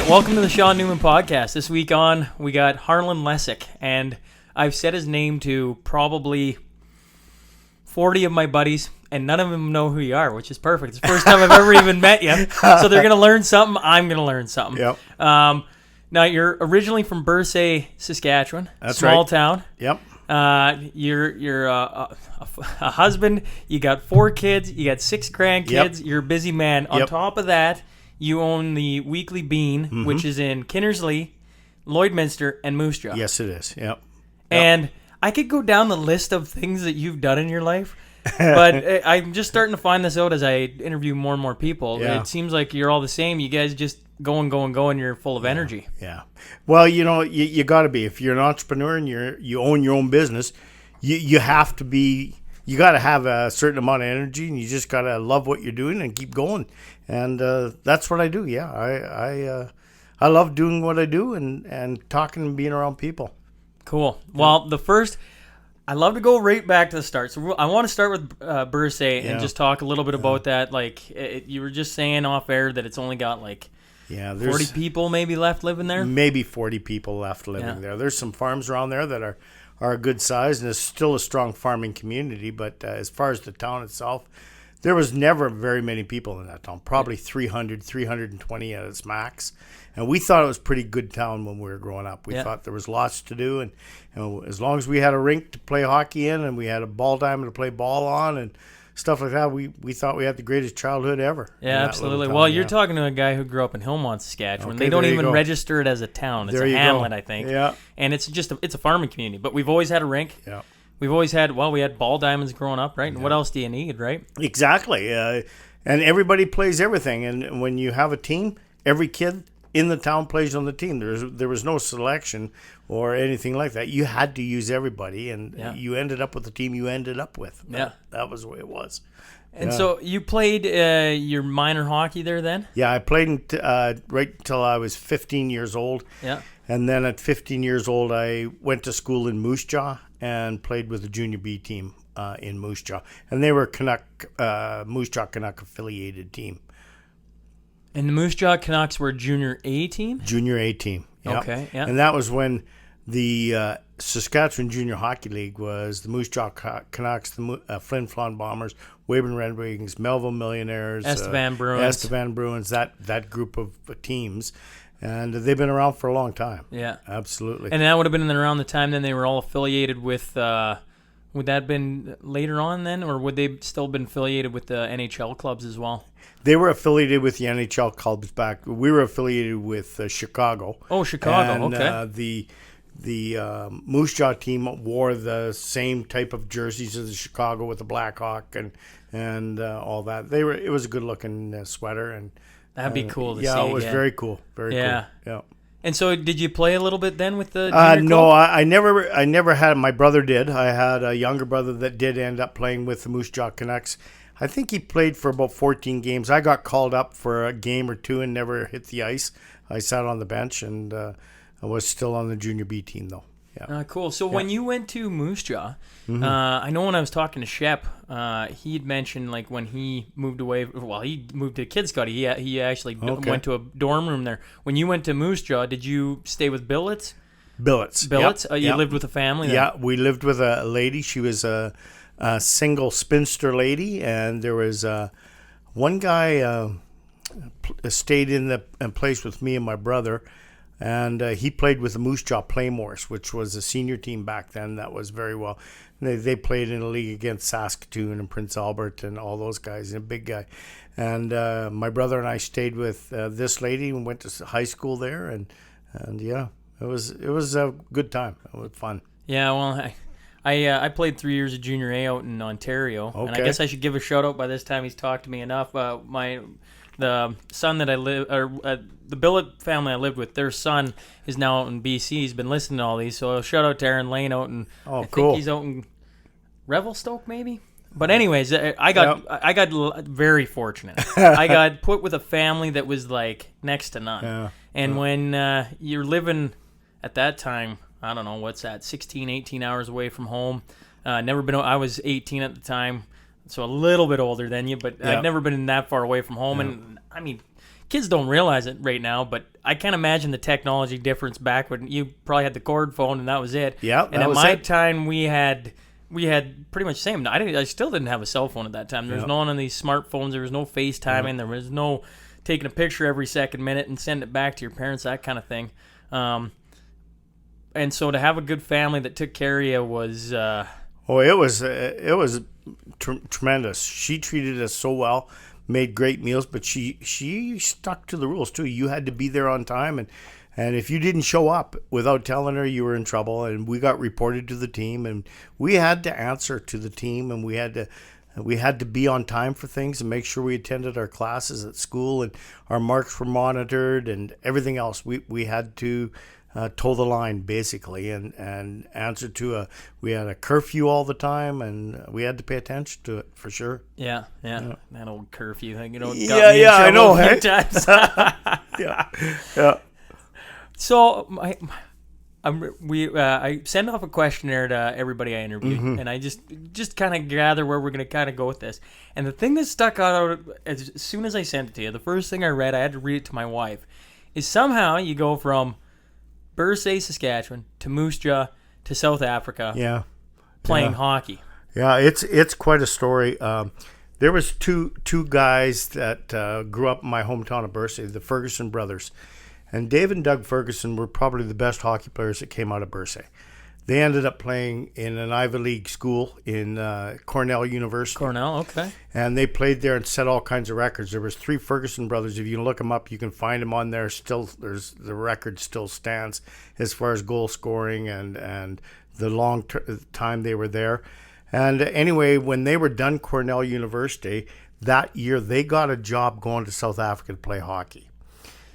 right, welcome to the Shaun Newman podcast. This week on, we got Harland Lesyk, and I've said his name to probably 40 of my buddies, and none of them know who you are, which is perfect. It's the first time I've ever even met you, so they're going to learn something, I'm going to learn something. Yep. Now, you're originally from Bursay, Saskatchewan. That's small right. town. Yep. You're a husband, you got 4 kids, you got 6 grandkids, Yep. you're a busy man. On Yep. top of that, you own the Weekly Bean, which is in Kindersley, Lloydminster, and Moose Jaw. Yes, it is. Yep. And I could go down the list of things that you've done in your life, but I'm just starting to find this out as I interview more and more people. Yeah. It seems like you're all the same. You guys just go and you're full of energy. Yeah. Well, you got to be. If you're an entrepreneur and you own your own business, you have to be. You got to have a certain amount of energy, and you just got to love what you're doing and keep going. And that's what I do. Yeah, I love doing what I do and talking and being around people. Cool. Well, I love to go right back to the start. So I want to start with Bursay and just talk a little bit about that. Like you were just saying off air that it's only got like 40 people maybe left living there. Maybe 40 people left living there. There's some farms around there that are a good size, and there's still a strong farming community. But as far as the town itself, there was never very many people in that town. Probably 300, 320 at its max. And we thought it was a pretty good town when we were growing up. We thought there was lots to do. And as long as we had a rink to play hockey in and we had a ball diamond to play ball on and stuff like that, we thought we had the greatest childhood ever. Yeah, absolutely. Well, you're talking to a guy who grew up in Hillmont, Saskatchewan. Okay, they don't even go. register it as a town. It's There a you hamlet, go. I think. Yeah. And it's a farming community. But we've always had a rink. Yeah. We've always had, we had ball diamonds growing up, right? And what else do you need, right? Exactly. And everybody plays everything. And when you have a team, every kid in the town plays on the team. There was no selection or anything like that. You had to use everybody, and you ended up with the team you ended up with. That was the way it was. And so you played your minor hockey there then? Yeah, I played right until I was 15 years old. Yeah. And then at 15 years old, I went to school in Moose Jaw and played with the Junior B team in Moose Jaw. And they were Moose Jaw Canuck affiliated team. And the Moose Jaw Canucks were Junior A team? Junior A team, yeah. Okay, yeah. And that was when the Saskatchewan Junior Hockey League was the Moose Jaw Canucks, the Flin Flon Bombers, Weyburn Red Wings, Melville Millionaires, Estevan Bruins, that group of teams. And they've been around for a long time. Yeah. Absolutely. And that would have been around the time then they were all affiliated with, would that have been later on then? Or would they still been affiliated with the NHL clubs as well? They were affiliated with the NHL clubs back. We were affiliated with Chicago. Oh, Chicago, and, okay. The Moose Jaw team wore the same type of jerseys as the Chicago with the Black Hawk and all that. It was a good looking sweater, and that'd be cool to see. Yeah, it was very cool. Very cool. Yeah. And so, did you play a little bit then with the junior No, club? I never had. My brother did. I had a younger brother that did end up playing with the Moose Jaw Canucks. I think he played for about 14 games. I got called up for a game or two and never hit the ice. I sat on the bench, and I was still on the Junior B team, though. Yeah. Cool. So when you went to Moose Jaw, I know when I was talking to Shep, he had mentioned like when he moved away. Well, he moved to Kid Scotty. He actually went to a dorm room there. When you went to Moose Jaw, did you stay with Billets? Billets. Yep. You lived with a family then? Yeah, we lived with a lady. She was a single spinster lady, and there was one guy stayed in the place with me and my brother. And he played with the Moose Jaw Playmores, which was a senior team back then that was very well. They played in a league against Saskatoon and Prince Albert and all those guys, and a big guy. And my brother and I stayed with this lady and went to high school there, and yeah, it was a good time. It was fun. Yeah, well, I played 3 years of Junior A out in Ontario, and I guess I should give a shout out. By this time, he's talked to me enough. The son that the Billet family I lived with, their son is now out in BC. He's been listening to all these, so shout out to Aaron Lane out in. I think he's out in Revelstoke, maybe. But anyways, I got very fortunate. I got put with a family that was like next to none. Yeah. And when you're living at that time, I don't know what's that, 16, 18 hours away from home. I was 18 at the time. So a little bit older than you, but I've never been that far away from home. And I mean, kids don't realize it right now, but I can't imagine the technology difference back when you probably had the cord phone and that was it. Yeah, and at my time we had pretty much the same. I still didn't have a cell phone at that time. There was none of these smartphones. There was no FaceTiming. There was no taking a picture every second, minute, and send it back to your parents, that kind of thing. And so to have a good family that took care of you was... it was tremendous. She treated us so well, made great meals, but she stuck to the rules too. You had to be there on time, and if you didn't show up without telling her, you were in trouble. And we got reported to the team, and we had to answer to the team, and we had to be on time for things and make sure we attended our classes at school, and our marks were monitored and everything else. We had to toe the line basically, and answer to we had a curfew all the time, and we had to pay attention to it for sure. Yeah. That old curfew thing, got me in I know, a few times. Yeah. So I send off a questionnaire to everybody I interviewed, and I just kind of gather where we're going to kind of go with this. And the thing that stuck out as soon as I sent it to you, the first thing I read, I had to read it to my wife, is somehow you go from Bursay, Saskatchewan to Moose Jaw to South Africa, playing hockey. Yeah, it's quite a story. There was two guys that grew up in my hometown of Bursay, the Ferguson brothers. And Dave and Doug Ferguson were probably the best hockey players that came out of Bursay. They ended up playing in an Ivy League school in Cornell University. Cornell, okay. And they played there and set all kinds of records. There was 3 Ferguson brothers. If you look them up, you can find them on there. The record still stands as far as goal scoring and the long time they were there. And anyway, when they were done Cornell University, that year they got a job going to South Africa to play hockey.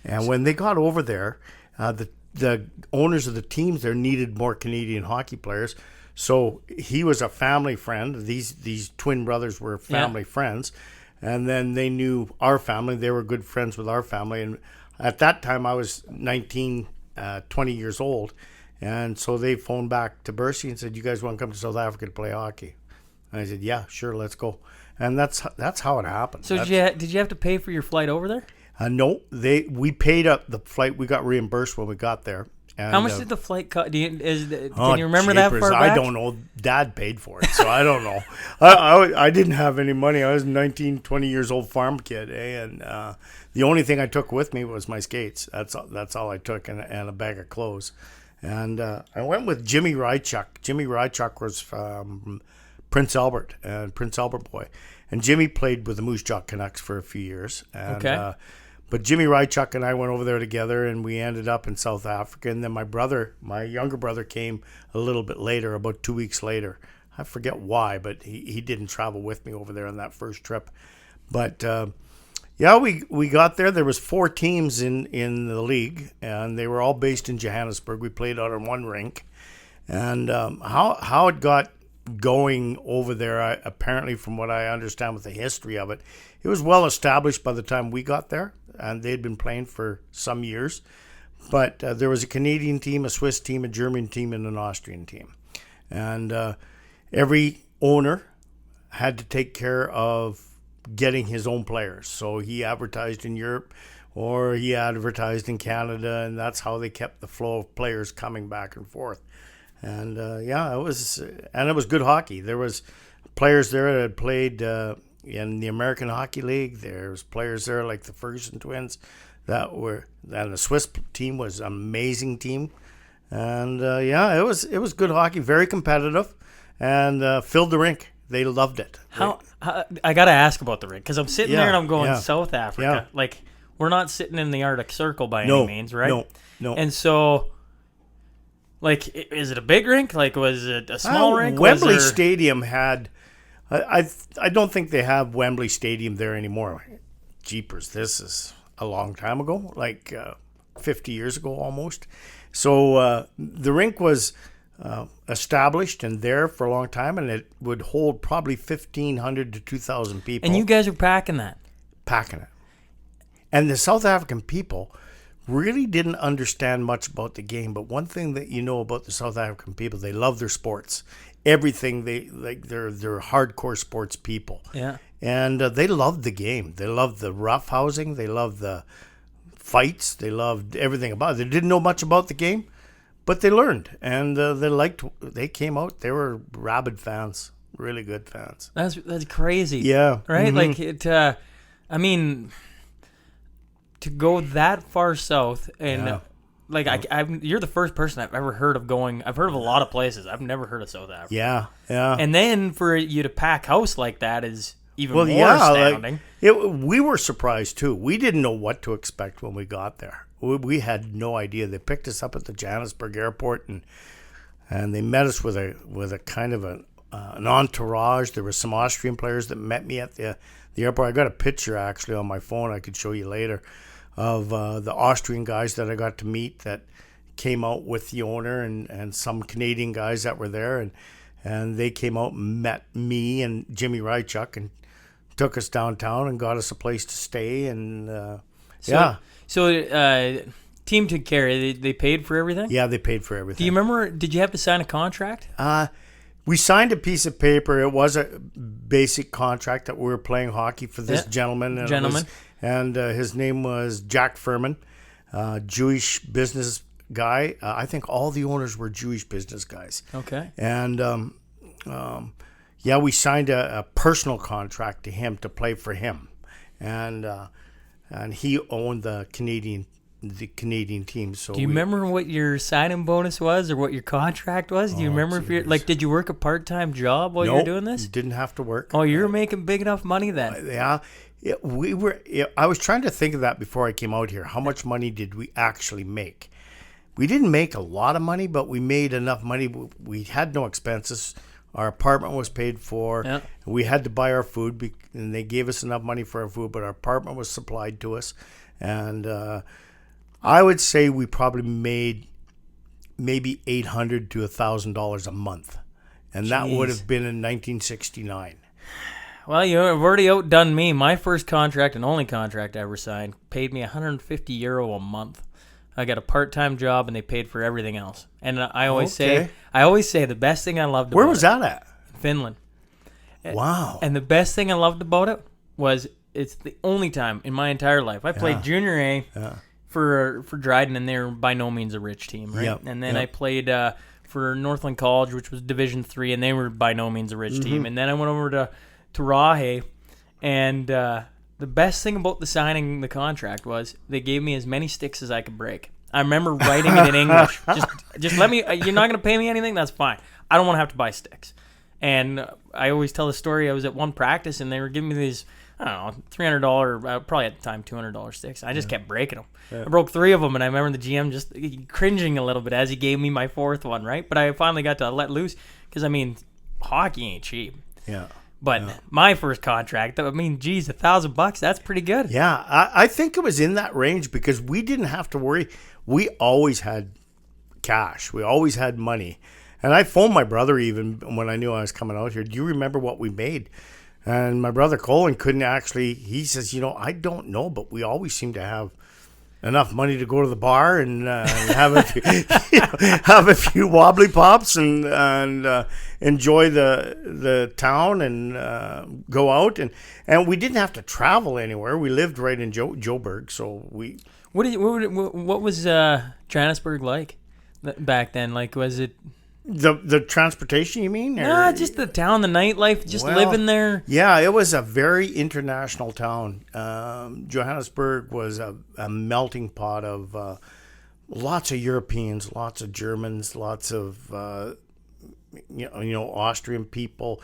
And when they got over there, the owners of the teams there needed more Canadian hockey players. So he was a family friend. These twin brothers were family friends. And then they knew our family. They were good friends with our family. And at that time, I was 19, 20 years old. And so they phoned back to Bursay and said, "You guys want to come to South Africa to play hockey?" And I said, "Yeah, sure, let's go." And that's how it happened. So did you have to pay for your flight over there? No, we paid up the flight. We got reimbursed when we got there. And, how much did the flight cost? Can you remember that far back? I don't know. Dad paid for it, so I don't know. I didn't have any money. I was a 19, 20 years old farm kid, and the only thing I took with me was my skates. That's all I took, and a bag of clothes. And I went with Jimmy Rychuk. Jimmy Rychuk was from Prince Albert boy. And Jimmy played with the Moose Jaw Canucks for a few years. And, okay. But Jimmy Rychuk and I went over there together, and we ended up in South Africa. And then my younger brother came a little bit later, about 2 weeks later. I forget why, but he didn't travel with me over there on that first trip. But we got there. There was 4 teams in the league, and they were all based in Johannesburg. We played out on one rink. And how it got going over there, apparently from what I understand with the history of it, it was well established by the time we got there, and they'd been playing for some years. But there was a Canadian team, a Swiss team, a German team, and an Austrian team. And every owner had to take care of getting his own players. So he advertised in Europe or he advertised in Canada, and that's how they kept the flow of players coming back and forth. And it was good hockey. There was players there that had played in the American Hockey League. There was players there like the Ferguson twins and the Swiss team was an amazing team. And it was good hockey, very competitive, and filled the rink. They loved it. How I got to ask about the rink, because I'm sitting there and I'm going, South Africa. Yeah. Like, we're not sitting in the Arctic Circle by any means, right? No. And so, like, is it a big rink? Like, was it a small rink? Wembley Stadium had... I don't think they have Wembley Stadium there anymore. Jeepers, this is a long time ago, like 50 years ago almost. So the rink was established and there for a long time, and it would hold probably 1,500 to 2,000 people. And you guys are packing that? Packing it. And the South African people really didn't understand much about the game, but one thing that you know about the South African people, they love their sports. everything. They're hardcore sports people. Yeah. And they loved the game. They loved the roughhousing. They loved the fights. They loved everything about it. They didn't know much about the game, but they learned, and they came out. They were rabid fans, really good fans. That's crazy. Yeah. Right? Like it. I mean, to go that far south and. Like you're the first person I've ever heard of going. I've heard of a lot of places. I've never heard of South Africa. Yeah. And then for you to pack house like that is even more astounding. We were surprised too. We didn't know what to expect when we got there. We had no idea. They picked us up at the Johannesburg airport and they met us with a kind of an entourage. There were some Austrian players that met me at the airport. I got a picture actually on my phone. I could show you later. Of the Austrian guys that I got to meet that came out with the owner and some Canadian guys that were there. And they came out and met me and Jimmy Rychuk and took us downtown and got us a place to stay. And, So team took care. They paid for everything? Yeah, they paid for everything. Do you remember, did you have to sign a contract? We signed a piece of paper. It was a basic contract that we were playing hockey for this gentleman. And his name was Jack Furman, Jewish business guy. I think all the owners were Jewish business guys. Okay. And we signed a personal contract to him to play for him, and he owned the Canadian team. So do you remember what your signing bonus was or what your contract was? Do you remember if you're did you work a part-time job while you were doing this? Didn't have to work. Oh, you were making big enough money then. Yeah. I was trying to think of that before I came out here. How much money did we actually make? We didn't make a lot of money, but we made enough money. We had no expenses. Our apartment was paid for. Yeah. We had to buy our food, and they gave us enough money for our food, but our apartment was supplied to us. And I would say we probably made maybe $800 to $1,000 a month. And that would have been in 1969. Well, you've already outdone me. My first contract and only contract I ever signed paid me €150 a month. I got a part-time job, and they paid for everything else. And I always say the best thing I loved about it. Where was that at? Finland. Wow. And the best thing I loved about it was it's the only time in my entire life I played Junior A for Dryden, and they're by no means a rich team, right? Yep. And then I played for Northland College, which was Division III, and they were by no means a rich team. And then I went over to Rahe, and the best thing about signing the contract was they gave me as many sticks as I could break. I remember writing it in English. Just let me. You're not going to pay me anything. That's fine. I don't want to have to buy sticks. And I always tell the story. I was at one practice, and they were giving me these, I don't know, $300, probably at the time $200 sticks. I just kept breaking them. Yeah. I broke 3 of them, and I remember the GM just cringing a little bit as he gave me my 4th one. Right, but I finally got to let loose because hockey ain't cheap. Yeah. But my first contract, geez, $1,000, that's pretty good. Yeah, I think it was in that range because we didn't have to worry. We always had cash. We always had money. And I phoned my brother even when I knew I was coming out here. Do you remember what we made? And my brother Colin he says, I don't know, but we always seem to have enough money to go to the bar and have a few wobbly pops and enjoy the town and go out and we didn't have to travel anywhere. We lived right in Joburg, so we. What was Johannesburg like back then? Like, was it the transportation? You mean? Nah, just the town, the nightlife, just living there. Yeah, it was a very international town. Johannesburg was a melting pot of lots of Europeans, lots of Germans, lots of Austrian people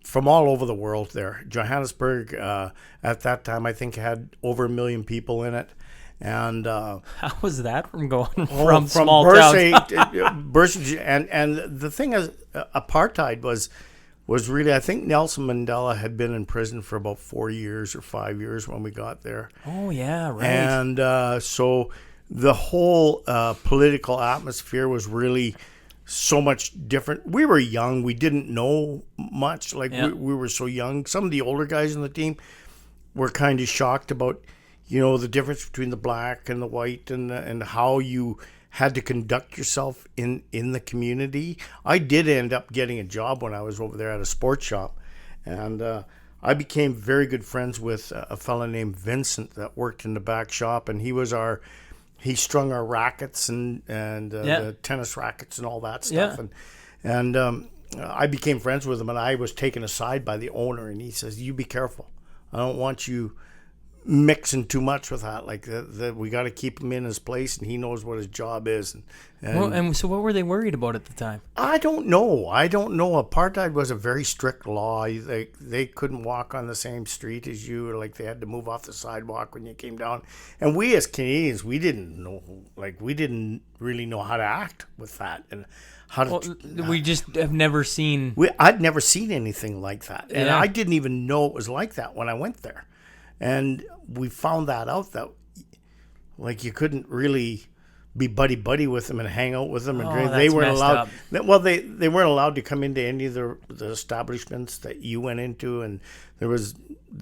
from all over the world there. Johannesburg at that time, I think, had over 1 million people in it. And how was that from going from small towns? And the thing is, apartheid was really, I think Nelson Mandela had been in prison for about 4 years or 5 years when we got there. Oh yeah, right. And so the whole political atmosphere was really so much different. We were young. We didn't know much. We were so young. Some of the older guys on the team were kind of shocked about, the difference between the black and the white and how you had to conduct yourself in the community. I did end up getting a job when I was over there at a sports shop, and I became very good friends with a fella named Vincent that worked in the back shop, and he strung our rackets and the tennis rackets and all that stuff, and I became friends with him, and I was taken aside by the owner, and he says, "You be careful. I don't want you mixing too much with that. Like that we got to keep him in his place, and he knows what his job is." And so what were they worried about at the time? I don't know. Apartheid was a very strict law. They couldn't walk on the same street as you, or like they had to move off the sidewalk when you came down. And we as Canadians, we didn't really know how to act with that, and how to. We just have never seen. I'd never seen anything like that, and I didn't even know it was like that when I went there. And we found that out, that like you couldn't really be buddy with them and hang out with them and drink. They weren't allowed. Well, they weren't allowed to come into any of the establishments that you went into, and there was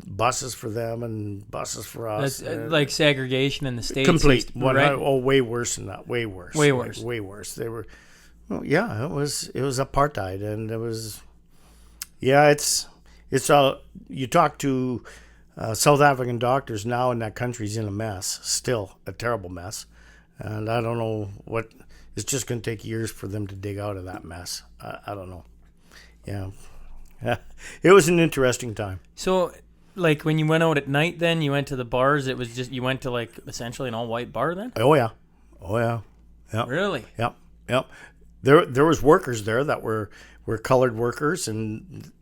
buses for them and buses for us. That's like segregation in the States. Complete. Right? Way worse than that. Way worse. Way worse. Way worse. They were. Well, yeah, it was apartheid, and it was. Yeah, it's all. You talk to South African doctors now, and that country's in a mess, still a terrible mess. And I don't know what, it's just going to take years for them to dig out of that mess. I don't know. Yeah. It was an interesting time. So, like, when you went out at night then, you went to the bars, it was just, you went to, like, essentially an all-white bar then? Oh, yeah. Yep. Really? Yep. There was workers there that were colored workers, and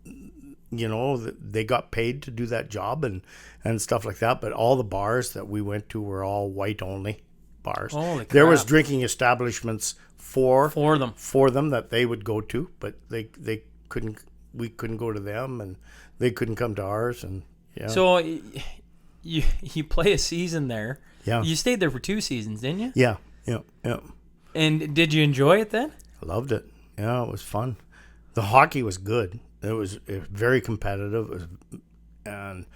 they got paid to do that job and stuff like that. But all the bars that we went to were all white only bars. Holy crap. There was drinking establishments for them that they would go to, but we couldn't go to them, and they couldn't come to ours. And so you play a season there. Yeah. You stayed there for 2 seasons, didn't you? Yeah. And did you enjoy it then? I loved it. Yeah, it was fun. The hockey was good. It was very competitive, and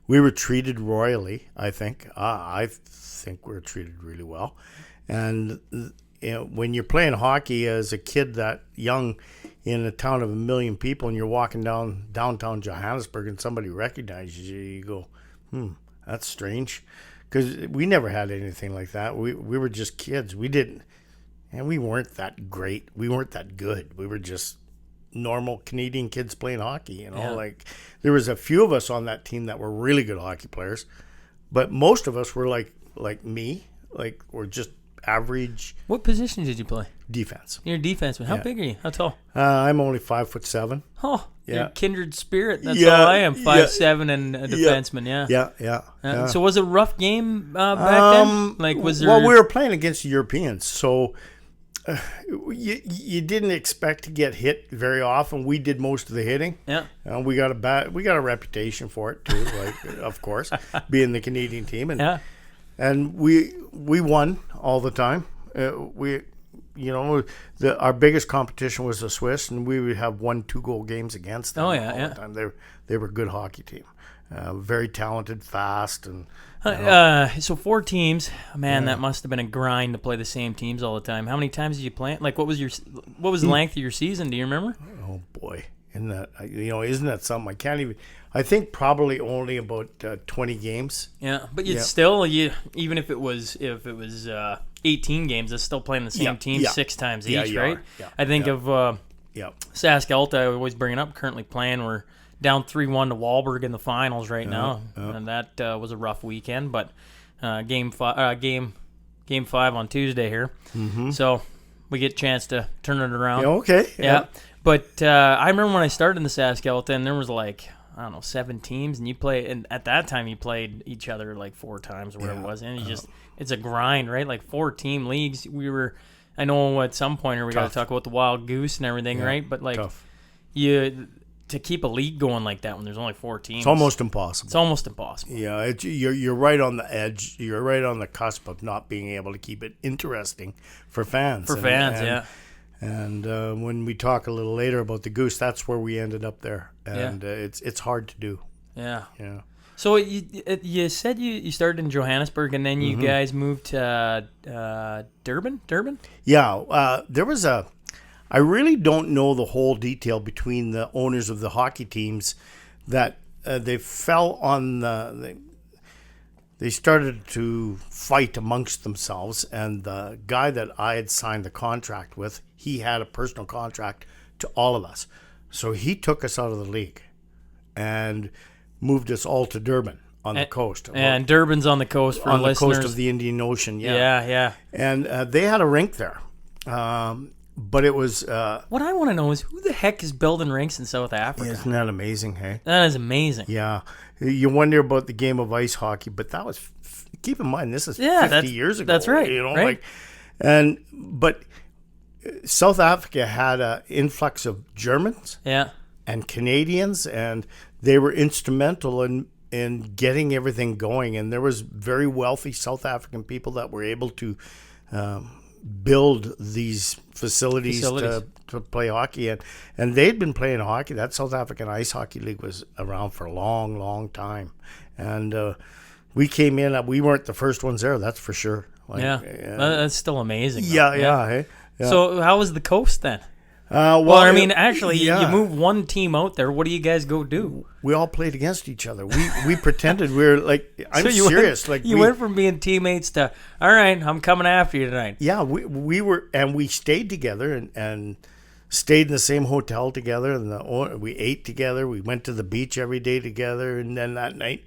we were treated royally, I think. I think we were treated really well. And when you're playing hockey as a kid that young in a town of 1 million people, and you're walking down downtown Johannesburg and somebody recognizes you, you go, that's strange. Because we never had anything like that. We were just kids. We weren't that great. We weren't that good. We were just normal Canadian kids playing hockey, like there was a few of us on that team that were really good hockey players, but most of us were like me, like we're just average. What position did you play? Defense. You're a defenseman. How big are you? How tall? I'm only 5'7". Oh, yeah. You're a kindred spirit. That's all I am. 5'7" and a defenseman. Yeah. So was it a rough game back then? Like was there? Well, we were playing against the Europeans, so. You didn't expect to get hit very often. We did most of the hitting. Yeah. We got a reputation for it too, like of course, being the Canadian team, and we won all the time. Our biggest competition was the Swiss, and we would have 1-2 goal games against them all the time. They were a good hockey team. Very talented, fast, and so 4 teams. Man, that must have been a grind to play the same teams all the time. How many times did you play? Like, what was the length of your season? Do you remember? Oh boy, isn't that something? I can't even. I think probably only about 20 games. Yeah, but you'd still even if it was 18 games, it's still playing the same team 6 times each, right? Yeah, I think of Sask-Alta. I always bring it up. Currently playing, we're down 3-1 to Wahlberg in the finals right now, and that was a rough weekend. But game 5 on Tuesday here, so we get a chance to turn it around. Okay. Yeah. But I remember when I started in the Sask-Alta, and there was like 7 teams, and and at that time you played each other like 4 times or whatever it was, and it's a grind, right? Like 4-team leagues. I know at some point we got to talk about the Wild Goose and everything, right? But like to keep a league going like that when there's only 4 teams, it's almost impossible. Yeah, you're right on the edge. You're right on the cusp of not being able to keep it interesting for fans. And when we talk a little later about the Goose, that's where we ended up there, and it's hard to do. Yeah. So you said you started in Johannesburg, and then you guys moved to Durban? Yeah, there was I really don't know the whole detail between the owners of the hockey teams that they fell on they started to fight amongst themselves, and the guy that I had signed the contract with, he had a personal contract to all of us. So he took us out of the league and moved us all to Durban on the coast. And Durban's on the coast for listeners. On the coast of the Indian Ocean, Yeah. And they had a rink there. But it was... what I want to know is who the heck is building rinks in South Africa? Isn't that amazing, hey? That is amazing. Yeah. You wonder about the game of ice hockey, but that was... keep in mind, this is 50 years ago. That's right. Right? But South Africa had an influx of Germans and Canadians, and they were instrumental in getting everything going. And there was very wealthy South African people that were able to build these facilities. To play hockey. And they'd been playing hockey. That South African Ice Hockey League was around for a long, long time. And we came in. We weren't the first ones there, that's for sure. That's still amazing. Yeah. So how was the coast then? You moved one team out there. What do you guys go do? We all played against each other. We pretended we were like, I'm serious. You went from being teammates to, all right, I'm coming after you tonight. Yeah, we were, and we stayed together and stayed in the same hotel together, and we ate together. We went to the beach every day together, and then that night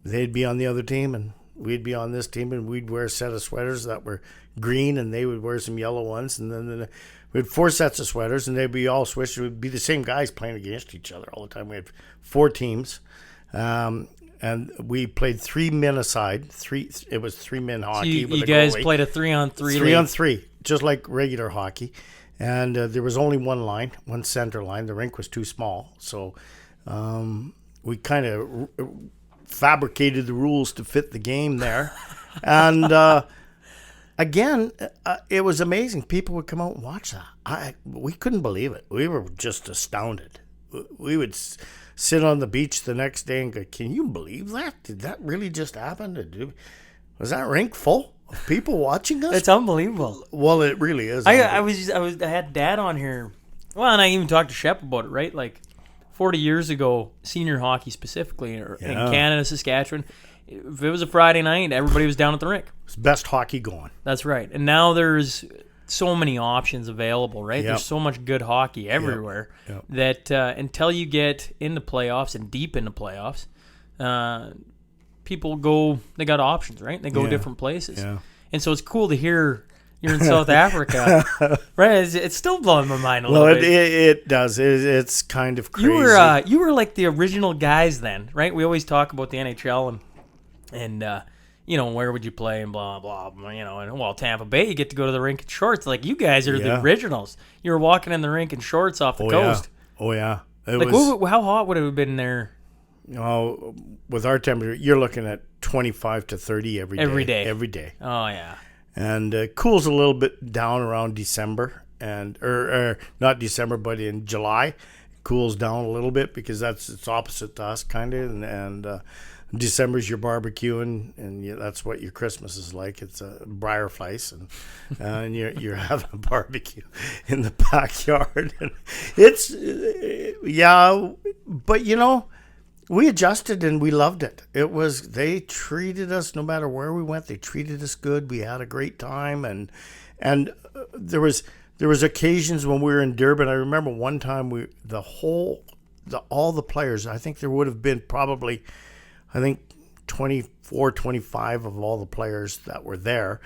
they'd be on the other team and we'd be on this team, and we'd wear a set of sweaters that were green, and they would wear some yellow ones, and then we had 4 sets of sweaters, and they'd be all switched. It would be the same guys playing against each other all the time. We had 4 teams, and we played 3 men aside. It was 3-man hockey. So you guys played a 3-on-3 league. 3-on-3, just like regular hockey. And there was only one center line. The rink was too small, so we kind of fabricated the rules to fit the game there. And again, it was amazing. People would come out and watch that. We couldn't believe it. We were just astounded. We would sit on the beach the next day and go, "Can you believe that? Did that really just happen? Was that rink full of people watching us?" It's unbelievable. Well, it really is. I had Dad on here. Well, and I even talked to Shep about it. Right, like 40 years ago, senior hockey specifically in Canada, Saskatchewan. If it was a Friday night, everybody was down at the rink. It's best hockey going. That's right. And now there's so many options available, right? Yep. There's so much good hockey everywhere that until you get into playoffs and deep into playoffs, people they got options, right? They go different places. Yeah. And so it's cool to hear you're in South Africa. Right? It's still blowing my mind a little bit. It does. It's kind of crazy. You were like the original guys then, right? We always talk about the NHL and where would you play and blah, blah, blah, and Tampa Bay, you get to go to the rink in shorts. Like, you guys are the originals. You were walking in the rink in shorts off the coast. Yeah. Oh, yeah. How hot would it have been there? With our temperature, you're looking at 25 to 30 every day. Every day. Oh, yeah. And it cools a little bit down around December, or not December, but in July, it cools down a little bit because it's opposite to us, kind of, and December's your barbecue, and that's what your Christmas is like. It's a Briarflies, and you're having a barbecue in the backyard. And it's but we adjusted and we loved it. They treated us, no matter where we went, they treated us good. We had a great time, and there was occasions when we were in Durban. I remember one time all the players. I think there would have been probably 24, 25 of all the players that were there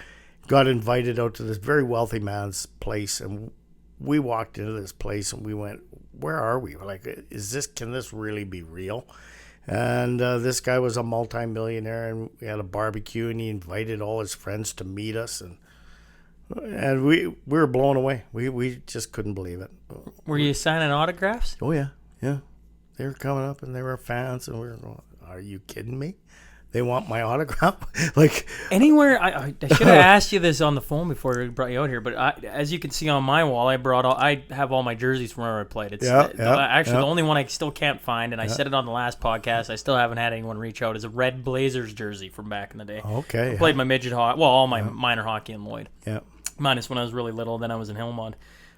got invited out to this very wealthy man's place, and we walked into this place and we went, "Where are we? We're like, can this really be real?" And this guy was a multi-millionaire, and we had a barbecue, and he invited all his friends to meet us, and we were blown away. We just couldn't believe it. Were you signing autographs? Oh yeah. They were coming up and they were fans, and we were going, "Are you kidding me? They want my autograph. Like anywhere. I should have asked you this on the phone before we brought you out here. But as you can see on my wall, I have all my jerseys from where I played. It's the only one I still can't find, and I said it on the last podcast. I still haven't had anyone reach out. Is a red Blazers jersey from back in the day. Okay. I played my midget hockey. Well, all my minor hockey in Lloyd. Yeah. Minus when I was really little. Then I was in Hillmont.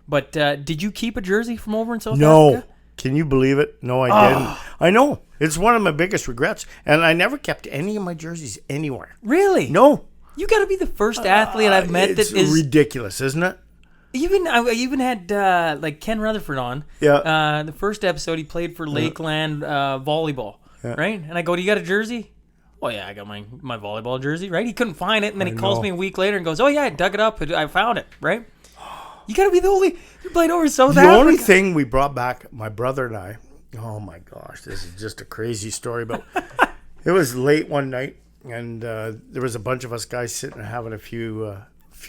But did you keep a jersey from over in South No. Africa? Can you believe it? No, I didn't. I know. It's one of my biggest regrets. And I never kept any of my jerseys anywhere. Really? No. You got to be the first athlete I've met that is... It's ridiculous, isn't it? I even had like Ken Rutherford on. Yeah. The first episode, he played for Lakeland volleyball, right? And I go, "Do you got a jersey?" "Oh, yeah, I got my volleyball jersey," right? He couldn't find it, and then he calls me a week later and goes, "Oh, yeah, I dug it up. I found it," right? You got to be the only... You played over South Africa. The only thing we brought back, my brother and I... Oh, my gosh, this is just a crazy story, but it was late one night, and there was a bunch of us guys sitting and having a few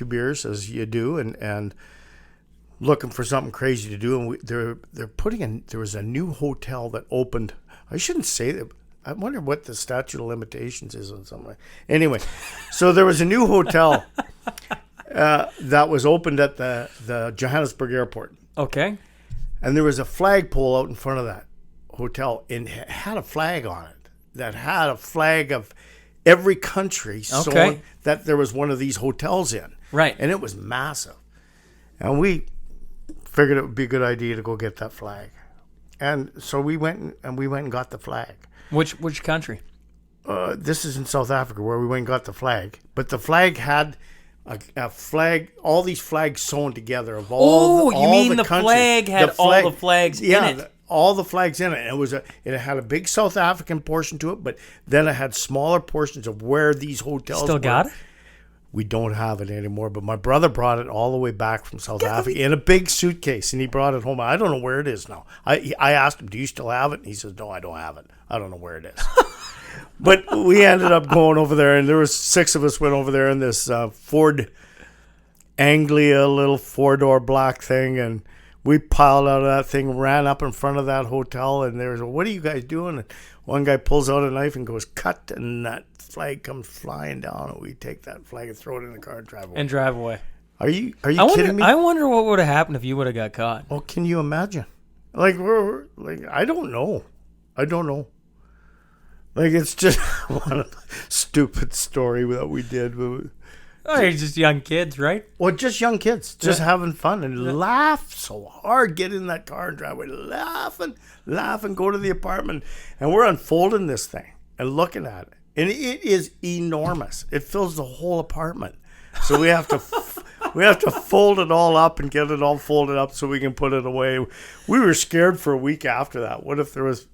beers, as you do, and looking for something crazy to do. And they're putting in... There was a new hotel that opened... I shouldn't say that... I wonder what the statute of limitations is on something. Anyway, so there was a new hotel... that was opened at the Johannesburg airport. Okay. And there was a flagpole out in front of that hotel, and it had a flag on it that had a flag of every country showing that there was one of these hotels in. Right. And it was massive. And we figured it would be a good idea to go get that flag. And so we went and got the flag. Which country? This is in South Africa where we went and got the flag. But the flag had... A flag, all these flags sewn together of all. You mean the flag had all the flags in it? All the flags in it. It had a big South African portion to it, but then it had smaller portions of where these hotels still got it. We don't have it anymore, but my brother brought it all the way back from South Africa in a big suitcase, and he brought it home. I don't know where it is now. I asked him, "Do you still have it?" And he says, "No, I don't have it. I don't know where it is." But we ended up going over there, and there was 6 of us went over there in this Ford Anglia little 4-door black thing, and we piled out of that thing, ran up in front of that hotel, and there was, "What are you guys doing?" And one guy pulls out a knife and goes, "Cut," and that flag comes flying down, and we take that flag and throw it in the car and drive away. Are you kidding me? I wonder what would have happened if you would have got caught. Well, can you imagine? Like I don't know. Like, it's just one of the stupid story that we did. Oh, you're just young kids, right? Well, just young kids, just having fun and laugh so hard, get in that car and drive away, laugh and go to the apartment. And we're unfolding this thing and looking at it. And it is enormous. It fills the whole apartment. So we have to fold it all up and get it all folded up so we can put it away. We were scared for a week after that. What if there was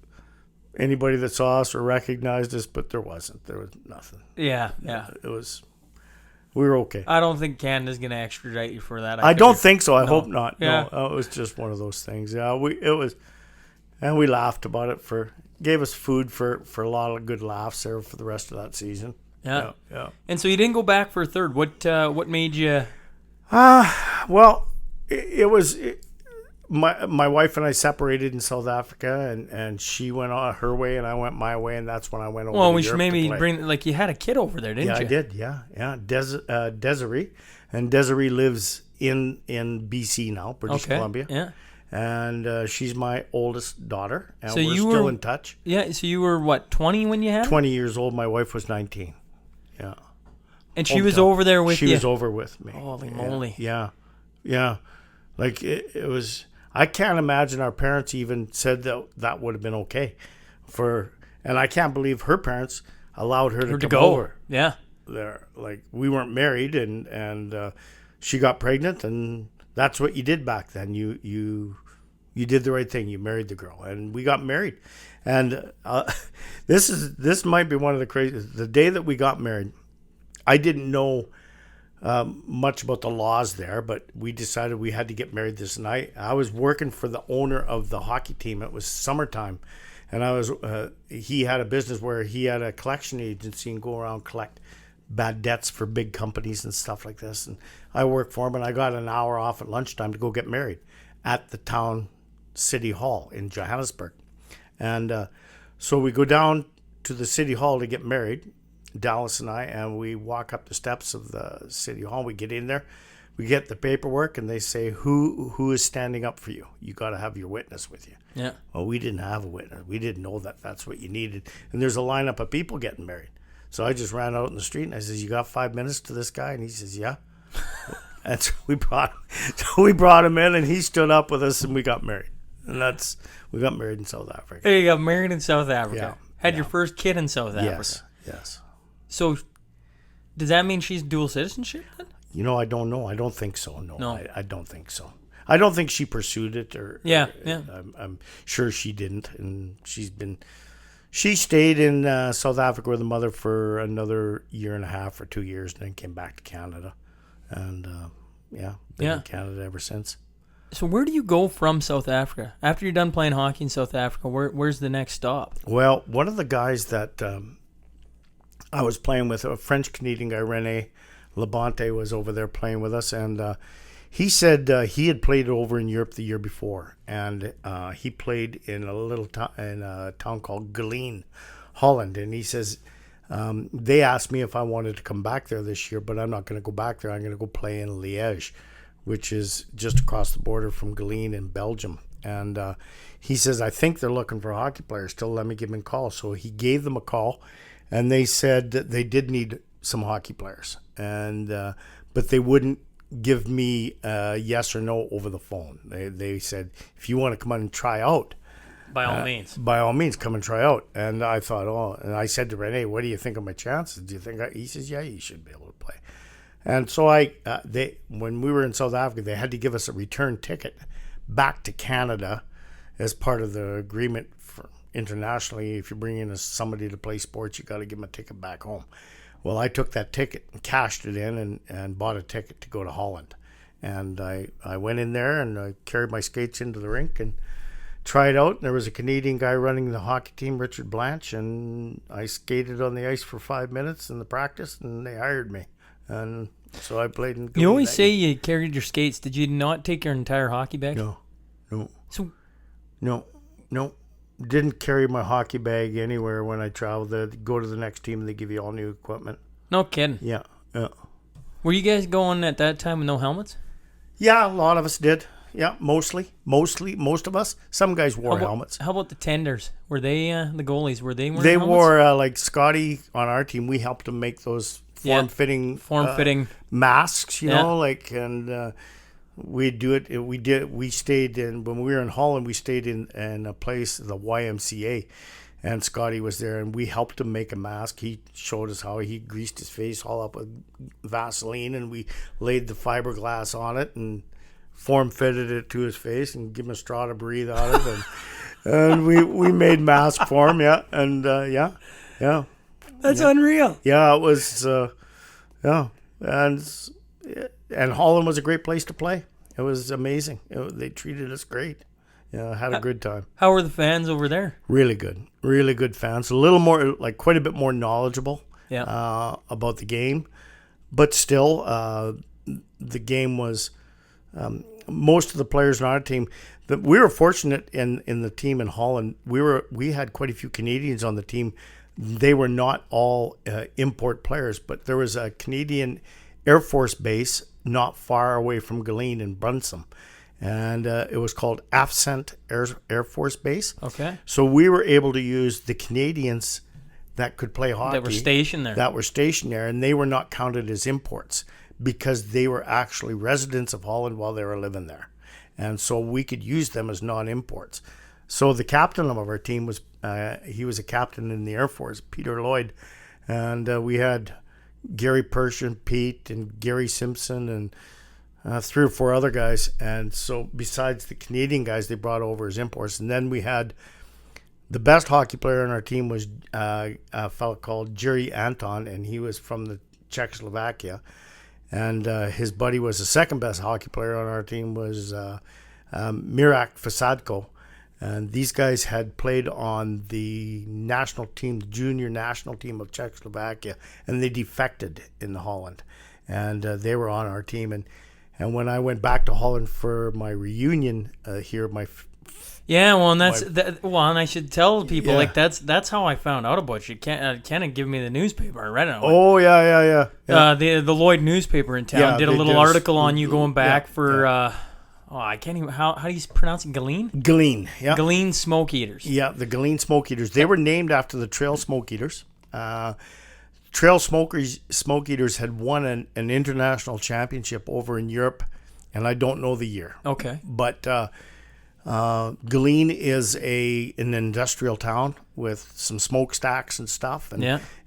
anybody that saw us or recognized us? But there wasn't. There was nothing. Yeah. We were okay. I don't think Canada's going to extradite you for that. I don't think so. I hope not. Yeah. No, it was just one of those things. Yeah, and we laughed about it gave us food for a lot of good laughs there for the rest of that season. Yeah. And so you didn't go back for a third. What made you? Well, it was my wife and I separated in South Africa, and she went on her way and I went my way, and that's when I went over. Well, to we should Europe maybe to play. bring, like, you had a kid over there, didn't you? Yeah, I did. Yeah. Desiree, and Desiree lives in BC now, British Columbia. Yeah. And she's my oldest daughter, and So we're you still were- in touch. Yeah. So you were what, 20 when you had her? 20 years old. My wife was 19. Yeah. And she was over there with you. She was over with me. Holy moly. Yeah. Like it was. I can't imagine our parents even said that would have been okay and I can't believe her parents allowed her to come go over. Yeah. There, like, we weren't married, and she got pregnant, and that's what you did back then. You did the right thing. You married the girl, and we got married. And this might be one of the craziest. The day that we got married, I didn't know much about the laws there, but we decided we had to get married this night. I was working for the owner of the hockey team. It was summertime, and he had a business where he had a collection agency and go around collect bad debts for big companies and stuff like this. And I worked for him, and I got an hour off at lunchtime to go get married at the town city hall in Johannesburg. And so we go down to the city hall to get married, Dallas and I, and we walk up the steps of the city hall. We get in there, we get the paperwork, and they say, who is standing up for you? You got to have your witness with you. Yeah. Well, we didn't have a witness. We didn't know that that's what you needed. And there's a lineup of people getting married. So I just ran out in the street and I says, "You got 5 minutes to this guy?" And he says, "Yeah." And so we brought him in, and he stood up with us, and we got married. And we got married in South Africa. Hey, you got married in South Africa. Yeah. Had your first kid in South Africa. Yes. So does that mean she's dual citizenship then? I don't know. I don't think so. No. I don't think so. I don't think she pursued it, or I'm sure she didn't. And she stayed in South Africa with the mother for another year and a half or 2 years, and then came back to Canada. And been in Canada ever since. So where do you go from South Africa after you're done playing hockey in South Africa? Where's the next stop? Well, one of the guys that I was playing with, a French Canadian guy, Rene Labonte, was over there playing with us, and he said he had played over in Europe the year before, and he played in a town called Geleen, Holland, and he says, they asked me if I wanted to come back there this year, but I'm not going to go back there. I'm going to go play in Liège, which is just across the border from Geleen in Belgium. And he says, I think they're looking for hockey players. Still, let me give them a call. So he gave them a call, and they said that they did need some hockey players, and but they wouldn't give me a yes or no over the phone. They said, if you want to come on and try out, by all means, come and try out. And I thought, and I said to Rene, what do you think of my chances? Do you think he says, yeah, you should be able to play. And so when we were in South Africa, they had to give us a return ticket back to Canada as part of the agreement for internationally. If you're bringing somebody to play sports, you got to give them a ticket back home. Well, I took that ticket and cashed it in and bought a ticket to go to Holland. And I went in there and I carried my skates into the rink and tried out. And there was a Canadian guy running the hockey team, Richard Blanche, and I skated on the ice for 5 minutes in the practice, and they hired me. And so I played in. You always say you carried your skates. Did you not take your entire hockey bag? No. So, no. Didn't carry my hockey bag anywhere when I traveled. They go to the next team and they give you all new equipment. No kidding. Yeah. Were you guys going at that time with no helmets? Yeah, a lot of us did. Yeah, mostly, most of us. Some guys wore helmets. How about the tenders? Were they the goalies? Were they wearing They helmets? wore like Scotty on our team. We helped them make those form-fitting masks. And we do it. We stayed in when we were in Holland. We stayed in a place, the YMCA, and Scotty was there, and we helped him make a mask. He showed us how he greased his face all up with Vaseline, and we laid the fiberglass on it and form-fitted it to his face and give him a straw to breathe out of, and we made mask for him. Yeah, and yeah. That's unreal. Yeah, it was. And Holland was a great place to play. It was amazing. They treated us great. Had a good time. How were the fans over there? Really good fans. A little more, like quite a bit more knowledgeable. About the game, but still, the game was. Most of the players on our team, we were fortunate in the team in Holland. We had quite a few Canadians on the team. They were not all import players, but there was a Canadian Air Force base not far away from Geleen in Brunsum, and it was called Afcent Air Force Base. Okay. So we were able to use the Canadians that could play hockey. That were stationed there. And they were not counted as imports because they were actually residents of Holland while they were living there. And so we could use them as non-imports. So the captain of our team was he was a captain in the Air Force, Peter Lloyd, and we had Gary Pershin, Pete, and Gary Simpson, and 3 or 4 other guys. And so besides the Canadian guys, they brought over as imports. And then we had the best hockey player on our team was a fellow called Jerry Anton, and he was from the Czechoslovakia. And his buddy was the second best hockey player on our team was Mirak Fasadko. And these guys had played on the national team, the junior national team of Czechoslovakia, and they defected in Holland. And they were on our team. And when I went back to Holland for my reunion here, Yeah, well, and and I should tell people that's how I found out about you. Ken had given me the newspaper. I read it. Oh yeah. The Lloyd newspaper in town did a little article on you going back for. I can't even. How do you pronounce it? Galeen? Galeen, yeah. Galeen Smoke Eaters. Yeah, the Galeen Smoke Eaters. They were named after the Trail Smoke Eaters. Trail Smoke Eaters had won an international championship over in Europe, and I don't know the year. Okay. But Galeen is an industrial town with some smokestacks and stuff.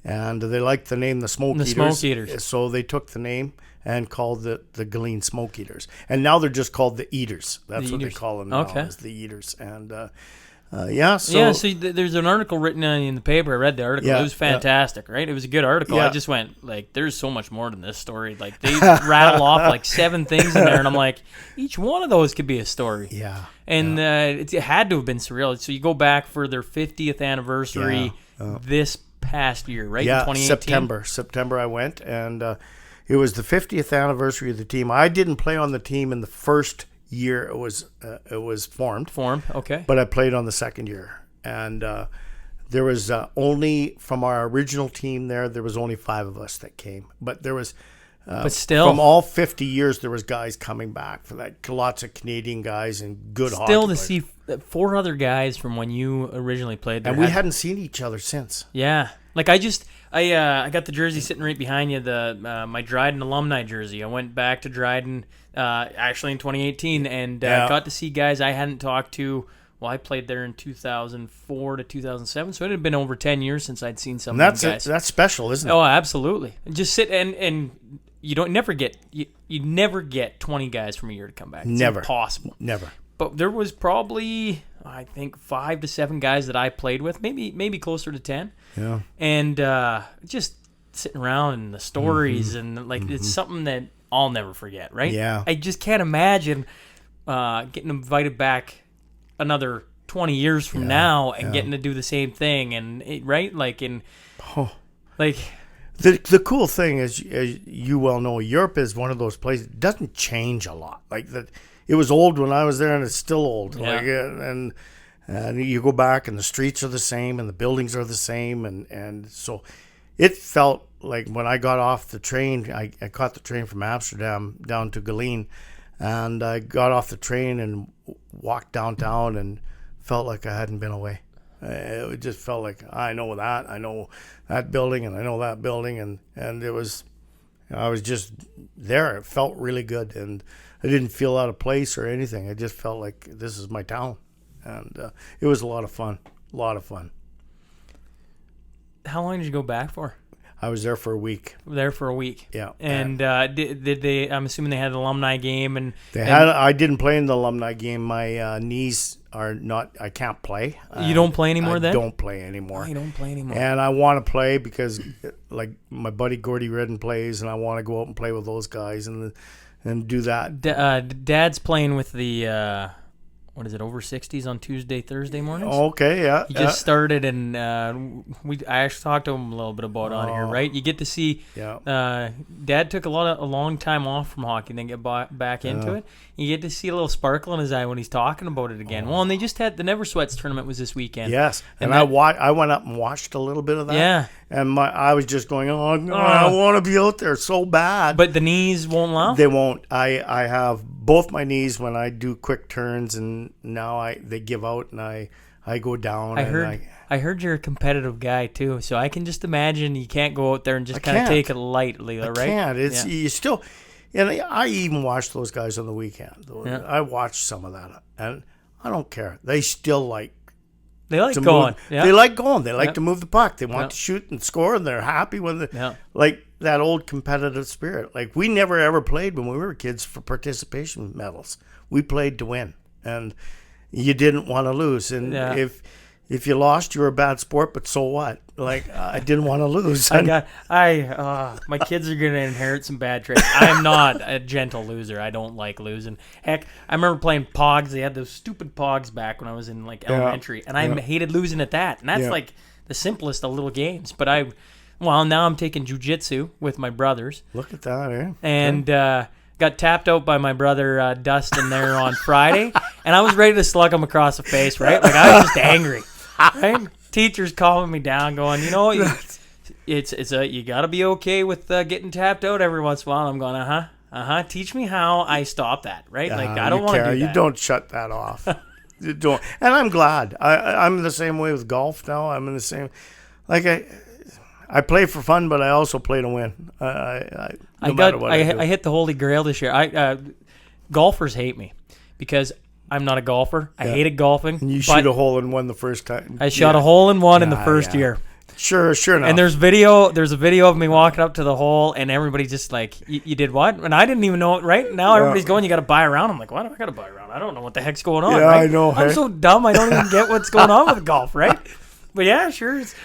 And they liked the name the Smoke Eaters. The Smoke Eaters. So they took the name and called the Galeen Smoke Eaters. And now they're just called the Eaters. That's what they call them now, is the Eaters. And so there's an article written in the paper. I read the article. It was fantastic, right? It was a good article. I just went, there's so much more than this story. Like, they rattle off 7 things in there, and I'm like, each one of those could be a story. Yeah. And it had to have been surreal. So you go back for their 50th anniversary this past year, right? Yeah, in 2018? September I went, and it was the 50th anniversary of the team. I didn't play on the team in the first year it was formed. Okay. But I played on the second year, and there was only from our original team there was only 5 of us that came. But there was, but still, from all 50 years, there was guys coming back for that. Lots of Canadian guys and good hockey. Still to see 4 other guys from when you originally played there, and we hadn't seen each other since. Yeah. Like I got the jersey sitting right behind you, my Dryden alumni jersey. I went back to Dryden actually in 2018 and got to see guys I hadn't talked to. Well, I played there in 2004 to 2007, so it had been over 10 years since I'd seen some of those guys. That's special, isn't it? Oh, absolutely. Just sit and you never get 20 guys from a year to come back. It's impossible. Never. But there was probably, I think, 5 to 7 guys that I played with, maybe closer to 10. Yeah. And just sitting around and the stories and it's something that I'll never forget, right? Yeah. I just can't imagine getting invited back another 20 years from now and getting to do the same thing, and right, the cool thing is, as you well know, Europe is one of those places. It doesn't change a lot. Like that, it was old when I was there, and it's still old. Yeah. And you go back, and the streets are the same, and the buildings are the same, and so it felt like when I got off the train, I caught the train from Amsterdam down to Galeen, and I got off the train and walked downtown and felt like I hadn't been away. It just felt like I know that building, and I know that building, and it was, I was just there. It felt really good, and I didn't feel out of place or anything. I just felt like this is my town, and it was a lot of fun. How long did you go back for? I was there for a week. Yeah. And did they? I'm assuming they had an alumni game, and I didn't play in the alumni game. My knees are not. I can't play. You don't play anymore. Then? Don't play anymore. Oh, you don't play anymore. And I want to play because, like, my buddy Gordy Redden plays, and I want to go out and play with those guys and do that. Dad's playing with the. What is it, over 60's on Tuesday, Thursday mornings? Okay, yeah. He just started, and I actually talked to him a little bit about on here, right? You get to see, Dad took a long time off from hockey and then get back into it. You get to see a little sparkle in his eye when he's talking about it again. Well, and they just had the Never Sweats tournament was this weekend. Yes, and I went up and watched a little bit of that. Yeah. And I was just going, I want to be out there so bad. But the knees won't allow? They won't. I have both my knees when I do quick turns, and now they give out, and I go down. I heard you're a competitive guy too, so I can just imagine you can't go out there and just kind of take it lightly, right? I can't. It's you still, and I even watch those guys on the weekend. Yeah. I watch some of that, and I don't care. They still like. They like going. Yeah. They like going. They like to move the puck. They want to shoot and score, and they're happy when like that old competitive spirit. Like, we never ever played when we were kids for participation medals. We played to win, and you didn't want to lose. And if you lost, you were a bad sport. But so what? Like, I didn't want to lose. My kids are gonna inherit some bad traits. I'm not a gentle loser. I don't like losing. Heck, I remember playing Pogs. They had those stupid Pogs back when I was in elementary, and I hated losing at that. And that's like the simplest of little games. But now I'm taking jiu-jitsu with my brothers. Look at that, eh? And got tapped out by my brother Dustin there on Friday, and I was ready to slug him across the face, right? Like, I was just angry, right? Teacher's calming me down, going, you got to be okay with getting tapped out every once in a while. I'm going, teach me how I stop that, right? Like, I don't want to do that. You don't shut that off. You don't. And I'm glad. I'm the same way with golf now. I'm in the same, like, I play for fun, but I also play to win. I hit the holy grail this year. Golfers hate me because I'm not a golfer. I hated golfing. And you shoot a hole in one the first time. I shot a hole in one in the first year. Sure enough. And there's a video of me walking up to the hole, and everybody's just like, you did what? And I didn't even know it. Right now, everybody's going, you got to buy around. I'm like, why do I got to buy around? I don't know what the heck's going on. Yeah, right? I know. I'm so dumb. I don't even get what's going on with golf, right? But yeah, sure as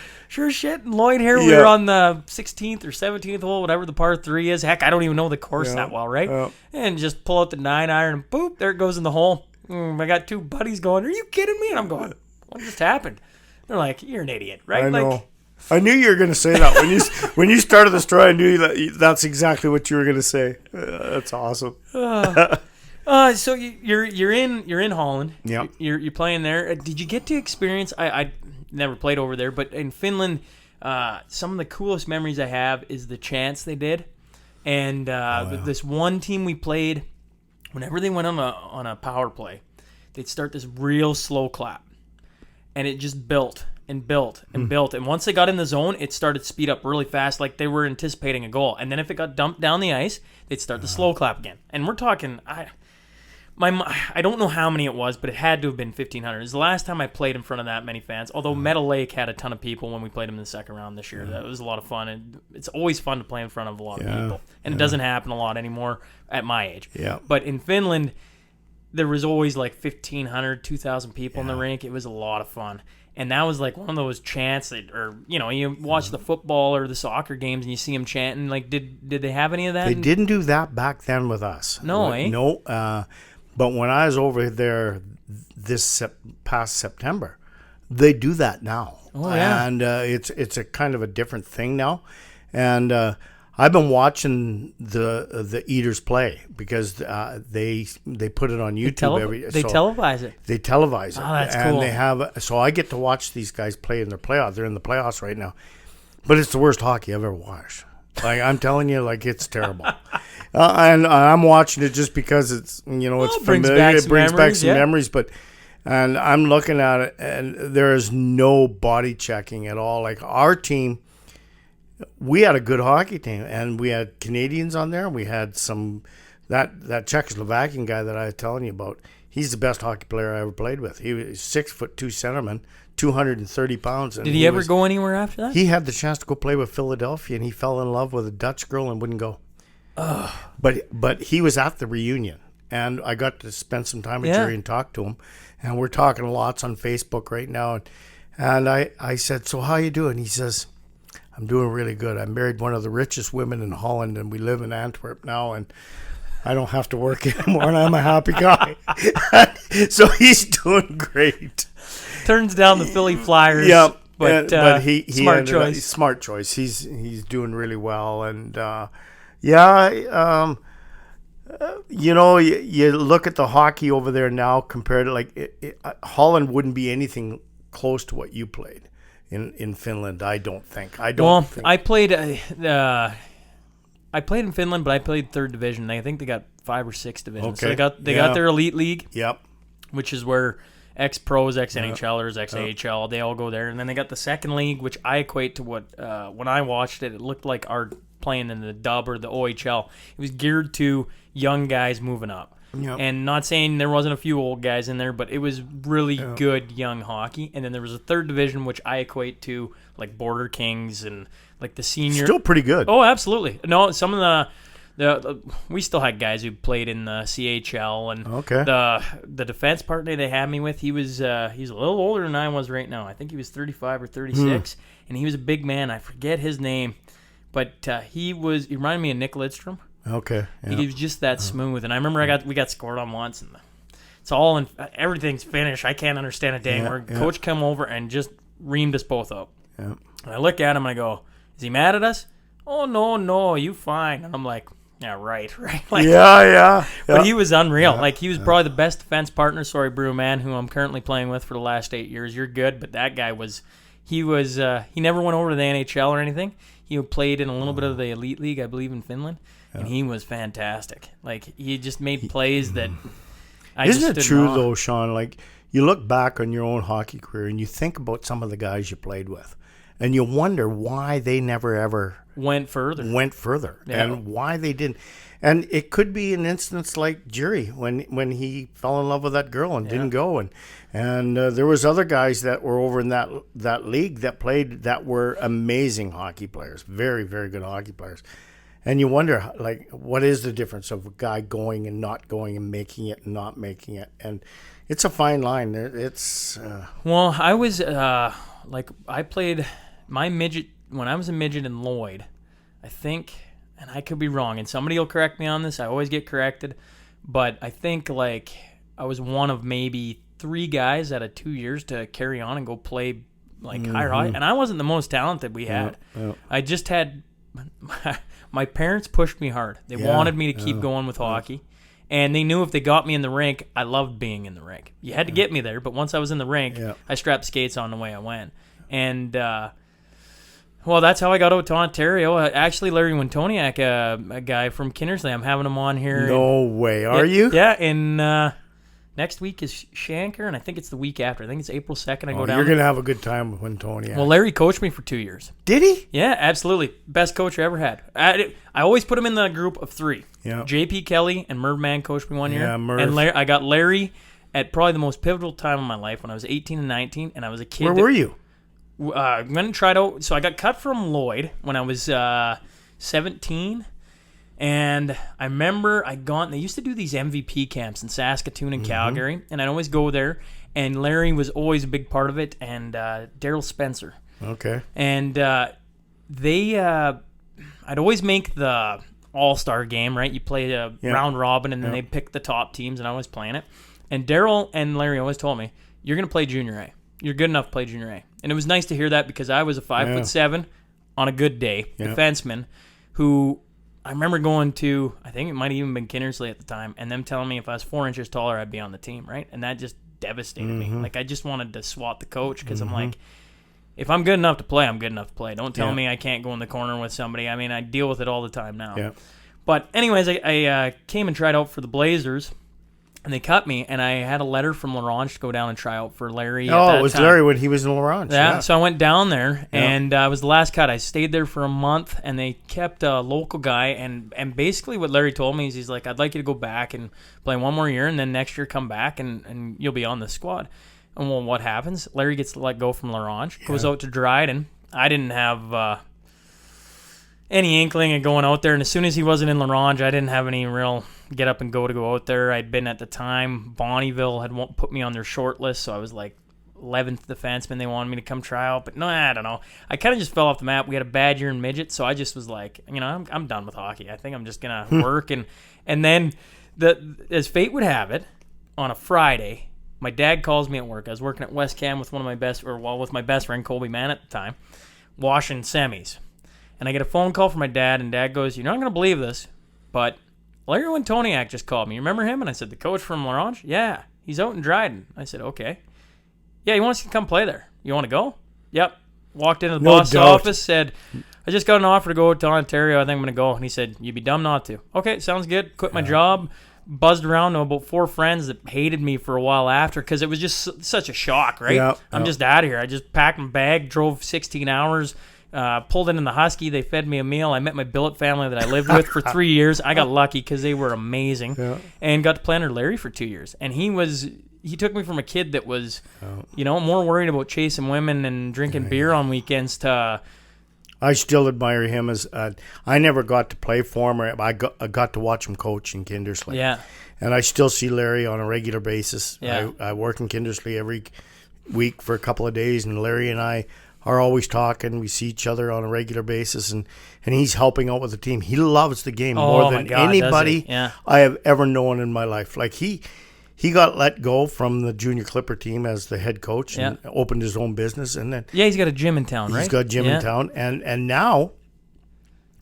shit. And Lloyd here, we were on the 16th or 17th hole, whatever the par 3 is. Heck, I don't even know the course that well, right? And just pull out the 9-iron, and boop, there it goes in the hole. I got two buddies going, are you kidding me? And I'm going, what just happened? They're like, you're an idiot, right? I know. I knew you were going to say that. When you started the story, I knew that's exactly what you were going to say. That's awesome. So you're in Holland. Yeah. You're playing there. Did you get to experience? I never played over there, but in Finland, some of the coolest memories I have is the chants they did, and this one team we played. Whenever they went on a power play, they'd start this real slow clap, and it just built and built and built. And once they got in the zone, it started to speed up really fast, like they were anticipating a goal. And then if it got dumped down the ice, they'd start the slow clap again. And we're talking, I don't know how many it was, but it had to have been 1,500. It was the last time I played in front of that many fans. Although Meadow Lake had a ton of people when we played them in the second round this year. That was a lot of fun. And it's always fun to play in front of a lot of people. And it doesn't happen a lot anymore at my age. Yeah. But in Finland, there was always like 1,500, 2,000 people in the rink. It was a lot of fun. And that was like one of those chants you watch the football or the soccer games and you see them chanting. Like, did they have any of that? They didn't do that back then with us. No, eh? No. But when I was over there this past September, they do that now. Oh, yeah. And it's a kind of a different thing now. And I've been watching the Eaters play because they put it on YouTube They televise it. They televise it. Oh, that's and cool. So I get to watch these guys play in their playoffs. They're in the playoffs right now. But it's the worst hockey I've ever watched. Like, I'm telling you, like, it's terrible. And I'm watching it just because it's, it's familiar. It brings back some memories. And I'm looking at it, and there is no body checking at all. Like, our team, we had a good hockey team, and we had Canadians on there. We had that Czechoslovakian guy that I was telling you about. He's the best hockey player I ever played with. He was 6'2" centerman, 230 pounds. And did he ever go anywhere after that? He had the chance to go play with Philadelphia, and he fell in love with a Dutch girl and wouldn't go. But he was at the reunion, and I got to spend some time with Jerry and talk to him, and we're talking lots on Facebook right now. And I said, so how you doing? He says, I'm doing really good. I married one of the richest women in Holland, and we live in Antwerp now, and I don't have to work anymore, and I'm a happy guy. So he's doing great. Turns down the Philly Flyers. Yeah, but he smart choice. Smart choice. He's doing really well, and you look at the hockey over there now compared to Holland wouldn't be anything close to what you played in Finland. I don't think. I played. I played in Finland, but I played third division. I think they got 5 or 6 divisions. Okay. So they got their elite league. Yep. Which is where ex-pros, ex-NHLers, ex-AHL, they all go there. And then they got the second league, which I equate to what, when I watched it, it looked like our playing in the dub or the OHL. It was geared to young guys moving up. Yep. And not saying there wasn't a few old guys in there, but it was really good young hockey. And then there was a third division, which I equate to like Border Kings and like the senior. Still pretty good. Oh, absolutely. No, some of the we still had guys who played in the CHL, and the defense partner they had me with, he's a little older than I was right now. I think he was 35 or 36, and he was a big man. I forget his name, but he reminded me of Nick Lidstrom. Okay, yeah. He was just that smooth, and I remember we got scored on once, and everything's finished. I can't understand a dang word. Coach come over and just reamed us both up. Yeah. And I look at him and I go, "Is he mad at us?" "Oh no, you fine." And I'm like, Yeah, right. Like, yeah. But he was unreal. Like, he was probably the best defense partner. Sorry, Brew Man, who I'm currently playing with for the last 8 years. You're good, but that guy was, he never went over to the NHL or anything. He played in a little bit of the Elite League, I believe, in Finland, and he was fantastic. Like, he just made plays that Isn't it true, though, Shaun, like, you look back on your own hockey career and you think about some of the guys you played with, and you wonder why they never ever went further, and why they didn't. And it could be an instance like Jerry when he fell in love with that girl and didn't go, and there was other guys that were over in that league that played that were amazing hockey players, very, very good hockey players. And you wonder, like, what is the difference of a guy going and not going and making it and not making it? And it's a fine line. It's well, I was I played my midget when I was a midget in Lloyd, I think, and I could be wrong, and somebody will correct me on this. I always get corrected, but I think like I was one of maybe 3 guys out of 2 years to carry on and go play like higher hockey, and I wasn't the most talented we had. I just had my parents pushed me hard. They wanted me to keep going with hockey. And they knew if they got me in the rink, I loved being in the rink. You had to get me there, but once I was in the rink, I strapped skates on the way I went. And, well, that's how I got out to Ontario. Actually, Larry Wintoniak, a guy from Kindersley, I'm having him on here. No way. Are you? Yeah, and next week is Shanker, and I think it's the week after. I think it's April 2nd. I go down. You're going to have a good time with Wintoniak. Well, Larry coached me for 2 years. Did he? Yeah, absolutely. Best coach I ever had. I always put him in the group of 3. Yeah. J.P. Kelly and Merv Mann coached me one year. Yeah, Merv. And I got Larry at probably the most pivotal time of my life when I was 18 and 19, and I was a kid. Where were you? I went and tried out. So I got cut from Lloyd when I was 17, and I remember they used to do these MVP camps in Saskatoon and Calgary, and I'd always go there, and Larry was always a big part of it, and Daryl Spencer. Okay. And I'd always make the all-star game, right? You play a round robin, and then they pick the top teams, and I was playing it. And Daryl and Larry always told me, you're going to play junior A. You're good enough to play junior A. And it was nice to hear that because I was a 5'7" on a good day defenseman who I remember going to, I think it might have even been Kindersley at the time, and them telling me if I was 4 inches taller, I'd be on the team, right? And that just devastated me. Like, I just wanted to swat the coach because I'm like, if I'm good enough to play, I'm good enough to play. Don't tell me I can't go in the corner with somebody. I mean, I deal with it all the time now. Yeah. But anyways, I came and tried out for the Blazers, and they cut me, and I had a letter from Laurent to go down and try out for Larry. Oh, it was time. Larry when he was in Laurent. Yeah, so I went down there, and I was the last cut. I stayed there for a month, and they kept a local guy, and basically what Larry told me is he's like, I'd like you to go back and play one more year, and then next year come back, and you'll be on the squad. And well, what happens? Larry gets let go from Laurent, goes out to Dryden. I didn't have any inkling of going out there, and as soon as he wasn't in Laurent, I didn't have any real get up and go out there. I'd been at the time, Bonnyville had put me on their short list, so I was like 11th defenseman. They wanted me to come try out, but no, I don't know. I kind of just fell off the map. We had a bad year in midget, so I just was like, I'm done with hockey. I think I'm just gonna work, and then as fate would have it, on a Friday, my dad calls me at work. I was working at West Cam with with my best friend Colby Mann at the time, washing semis. And I get a phone call from my dad, and Dad goes, "You're not going to believe this, but Larry Wintoniak just called me. You remember him?" And I said, "The coach from Laurent?" "Yeah, he's out in Dryden." I said, "Okay." "Yeah, he wants you to come play there. You want to go?" "Yep." Walked into the boss's office, said, "I just got an offer to go to Ontario. I think I'm going to go." And he said, "You'd be dumb not to." "Okay, sounds good." Quit my job, buzzed around to about 4 friends that hated me for a while after because it was just such a shock, right? I'm just out of here. I just packed my bag, drove 16 hours, pulled in the Husky. They fed me a meal. I met my billet family that I lived with for 3 years. I got lucky because they were amazing, and got to play under Larry for 2 years. And he took me from a kid that was, more worried about chasing women and drinking beer on weekends to. I still admire him as I never got to play for him. I got to watch him coach in Kindersley. Yeah, and I still see Larry on a regular basis. Yeah. I work in Kindersley every week for a couple of days, and Larry and I are always talking. We see each other on a regular basis, and he's helping out with the team. He loves the game more than anybody I have ever known in my life. Like he got let go from the junior Clipper team as the head coach and opened his own business, and then he's got a gym in town, right? He's got a gym in town, and now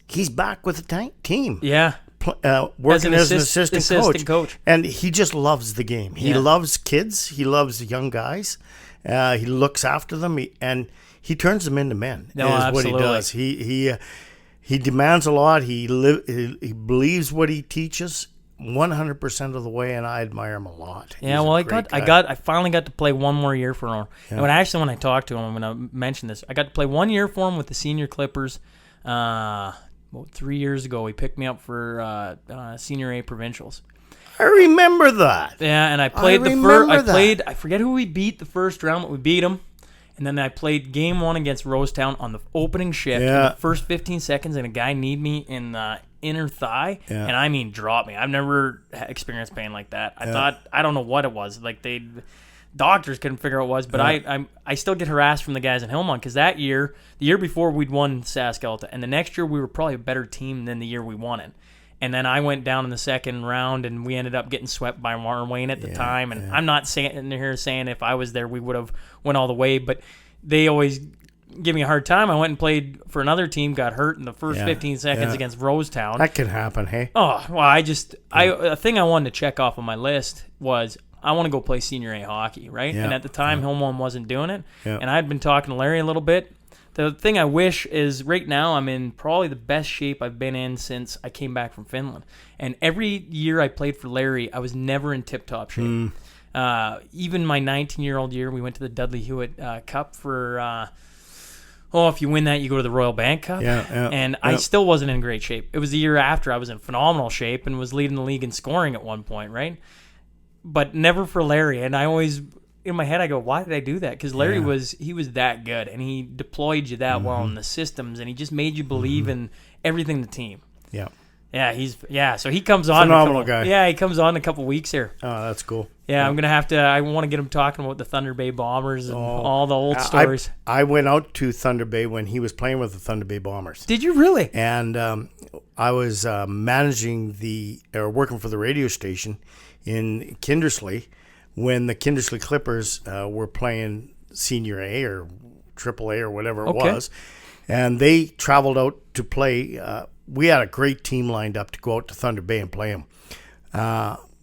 he's back with the team. Yeah. working as an assistant coach. And he just loves the game. He loves kids. He loves young guys. He looks after them, and he turns them into men. No, is absolutely. what he does. He demands a lot. He believes what he teaches 100% of the way, and I admire him a lot. Yeah, well, I finally got to play one more year for him. Yeah. And when I talked to him, I'm going to mention this. I got to play 1 year for him with the senior Clippers. About 3 years ago, he picked me up for Senior A provincials. I remember that. Yeah, and I played I forget who we beat the first round, but we beat him. And then I played game 1 against Rosetown on the opening shift. Yeah. In the first 15 seconds, and a guy kneed me in the inner thigh, and I mean dropped me. I've never experienced pain like that. I don't know what it was. Like doctors couldn't figure out what it was, but I still get harassed from the guys in Hillmont because the year before we'd won Saskatchewan, and the next year we were probably a better team than the year we won it. And then I went down in the second round, and we ended up getting swept by Martin Wayne at the time. And I'm not saying if I was there we would have went all the way, but they always give me a hard time. I went and played for another team, got hurt in the first 15 seconds against Rosetown. That can happen, hey? Oh, well, a thing I wanted to check off on my list was I want to go play Senior A hockey, right? Yeah. And at the time, Hillmont wasn't doing it. Yeah. And I had been talking to Larry a little bit. The thing I wish is right now I'm in probably the best shape I've been in since I came back from Finland. And every year I played for Larry, I was never in tip-top shape. Even my 19-year-old year, we went to the Dudley Hewitt Cup for, if you win that, you go to the Royal Bank Cup. And I still wasn't in great shape. It was the year after I was in phenomenal shape and was leading the league in scoring at one point, right? But never for Larry. And I always... in my head, I go, why did I do that? Because Larry was that good, and he deployed you that well in the systems, and he just made you believe in everything the team. Yeah. So he comes on. Phenomenal guy. Yeah, he comes on in a couple weeks here. Oh, that's cool. Yeah, I'm gonna have to. I want to get him talking about the Thunder Bay Bombers and all the old stories. I went out to Thunder Bay when he was playing with the Thunder Bay Bombers. Did you really? And I was working for the radio station in Kindersley when the Kindersley Clippers were playing Senior A or Triple A or whatever it was. And they traveled out to play. We had a great team lined up to go out to Thunder Bay and play them.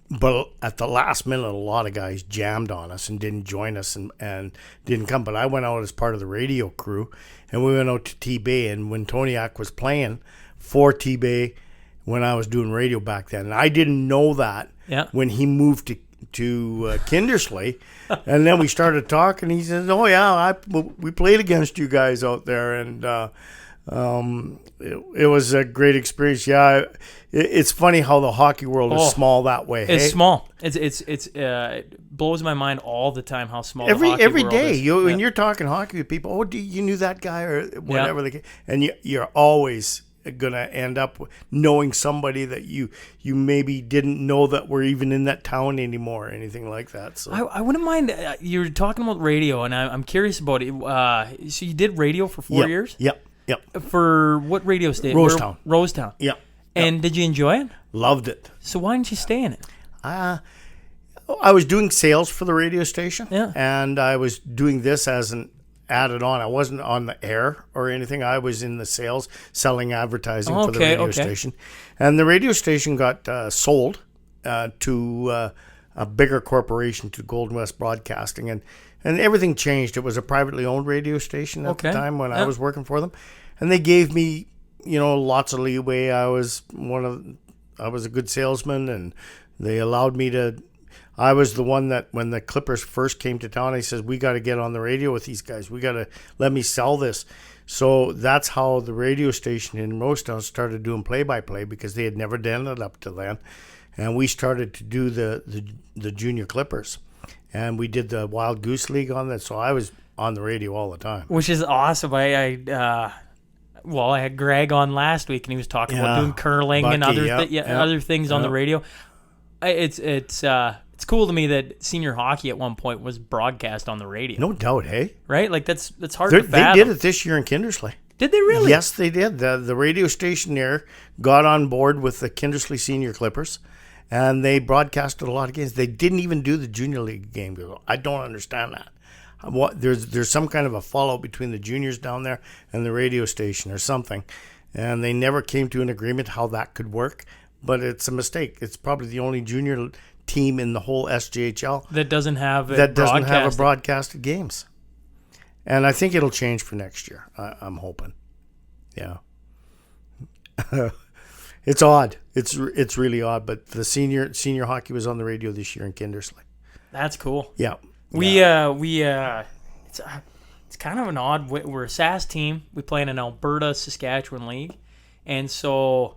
But at the last minute, a lot of guys jammed on us and didn't join us and didn't come. But I went out as part of the radio crew, and we went out to T-Bay. And when Toniak was playing for T-Bay, when I was doing radio back then, and I didn't know that when he moved to Kindersley, and then we started talking. He says, "Oh yeah, we played against you guys out there, and it was a great experience." Yeah, it's funny how the hockey world is small that way. It's small. It blows my mind all the time how small every the hockey every world day. is. When you're talking hockey with people, you knew that guy or whatever, and you're always gonna end up knowing somebody that you maybe didn't know that were even in that town anymore or anything like that. So I wouldn't mind. You're talking about radio, and I'm curious about it. So you did radio for 4 years? Yep. For what radio station? Rosetown. Yep. And did you enjoy it? Loved it. So why didn't you stay in it? I was doing sales for the radio station, and I was doing this as an added on. I wasn't on the air or anything. I was in the sales, selling advertising for the radio station. And the radio station got sold to a bigger corporation, to Golden West Broadcasting, and everything changed. It was a privately owned radio station at the time when I was working for them, and they gave me, lots of leeway. I was a good salesman, and they allowed me to. I was the one that when the Clippers first came to town, he says, "We got to get on the radio with these guys. We got to let me sell this." So that's how the radio station in Rosetown started doing play-by-play, because they had never done it up to then. And we started to do the junior Clippers. And we did the Wild Goose League on that. So I was on the radio all the time. Which is awesome. I had Greg on last week, and he was talking about doing curling and other things on the radio. It's cool to me that senior hockey at one point was broadcast on the radio. No doubt, hey? Right? Like, that's hard to fathom. They did it this year in Kindersley. Did they really? Yes, they did. The radio station there got on board with the Kindersley Senior Clippers, and they broadcasted a lot of games. They didn't even do the junior league game. I don't understand that. There's some kind of a fallout between the juniors down there and the radio station or something, and they never came to an agreement how that could work. but it's a mistake. It's probably the only junior team in the whole SJHL that doesn't have a broadcasted games. And I think it'll change for next year. I'm hoping. Yeah. It's odd. It's really odd. But the senior hockey was on the radio this year in Kindersley. That's cool. Yeah. It's kind of an odd. We're a SAS team. We play in an Alberta Saskatchewan league, and our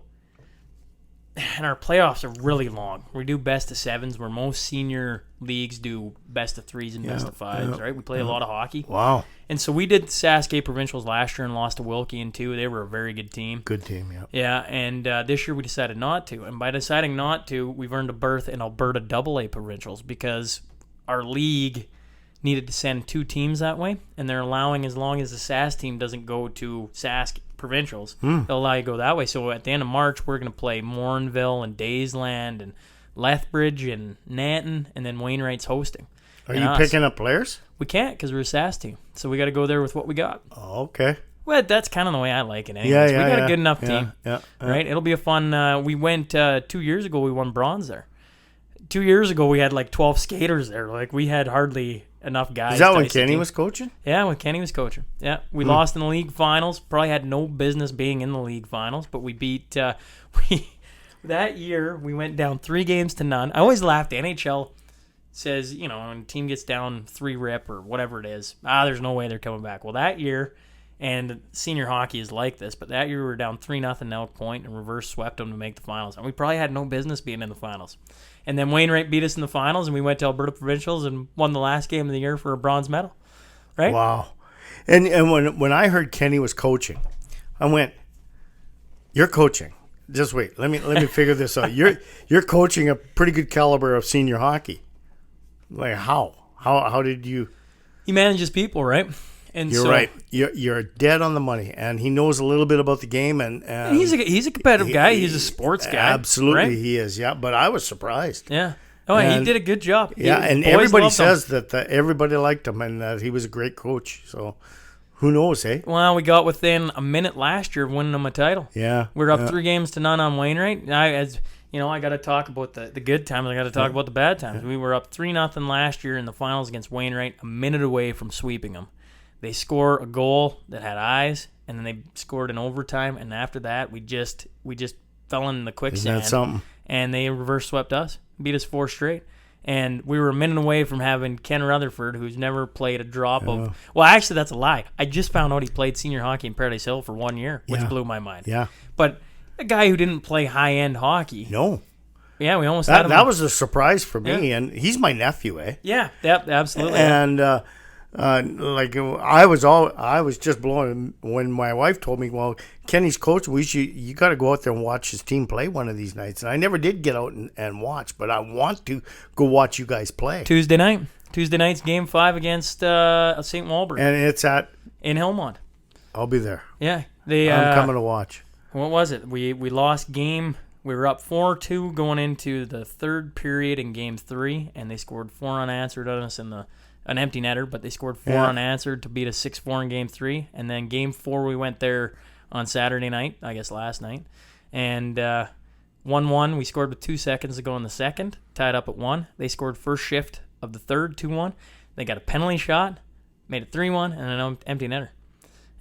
playoffs are really long. We do best of sevens, where most senior leagues do best of threes and best of fives. Right? We play a lot of hockey. Wow. And so we did Saskatchewan Provincials last year and lost to Wilkie in 2. They were a very good team. Good team, yeah. Yeah, and this year we decided not to. And by deciding not to, we've earned a berth in Alberta AA Provincials because our league needed to send 2 teams that way, and they're allowing, as long as the SAS team doesn't go to Sask Provincials, they'll allow you to go that way. So at the end of March, we're going to play Morinville and Daysland and Lethbridge and Nanton, and then Wainwright's hosting. Are you picking up players? We can't because we're a SAS team. So we got to go there with what we got. Oh, okay. Well, that's kind of the way I like it anyways. We got a good enough team. Right? It'll be a fun... we went 2 years ago, we won bronze there. 2 years ago, we had like 12 skaters there. Like, we had hardly enough guys. Is that when Kenny was coaching? Yeah, when Kenny was coaching. Yeah, we lost in the league finals. Probably had no business being in the league finals, but we beat... that year, we went down 3-0. I always laughed. The NHL says, when a team gets down 3-rip or whatever it is, there's no way they're coming back. Well, that year, and senior hockey is like this, but that year we were down 3-0 in Elk Point and reverse swept them to make the finals. And we probably had no business being in the finals. And then Wainwright beat us in the finals, and we went to Alberta Provincials and won the last game of the year for a bronze medal. Right? Wow. And when I heard Kenny was coaching, I went, "You're coaching. Just wait. Let me figure this out. You're coaching a pretty good caliber of senior hockey. Like how? How did you? He manages people, right? And you're right. You're dead on the money, and he knows a little bit about the game. And he's a competitive guy. He's a sports guy. Absolutely, right? He is. Yeah, but I was surprised. Yeah. Oh, and he did a good job. And everybody says that everybody liked him and that he was a great coach. So who knows, eh? Well, we got within a minute last year of winning him a title. Yeah. We were up 3-0 on Wainwright. I got to talk about the good times. I got to talk about the bad times. We were up 3-0 last year in the finals against Wainwright, a minute away from sweeping them. They score a goal that had eyes, and then they scored in overtime. And after that, we just fell in the quicksand. Isn't that something? And they reverse swept us, beat us 4 straight. And we were a minute away from having Ken Rutherford, who's never played a drop of... Well, actually, that's a lie. I just found out he played senior hockey in Paradise Hill for 1 year, which blew my mind. Yeah. But a guy who didn't play high-end hockey... No. Yeah, we almost had him. That was a surprise for me, and he's my nephew, eh? Yeah, absolutely. And I was just blown when my wife told me, "Well, Kenny's coach. You got to go out there and watch his team play one of these nights." And I never did get out and watch, but I want to go watch you guys play. Tuesday night's Game 5 against St. Walburg, and it's in Helmond. I'll be there. Yeah, I'm coming to watch. What was it? We lost game. We were up 4-2 going into the third period in Game 3, and they scored 4 unanswered on us in an empty netter, but they scored 4 unanswered to beat us 6-4 in Game 3. And then Game 4, we went there on Saturday night, I guess last night, and 1-1. We scored with 2 seconds to go in the second, tied up at 1. They scored first shift of the third, 2-1. They got a penalty shot, made it 3-1, and an empty netter.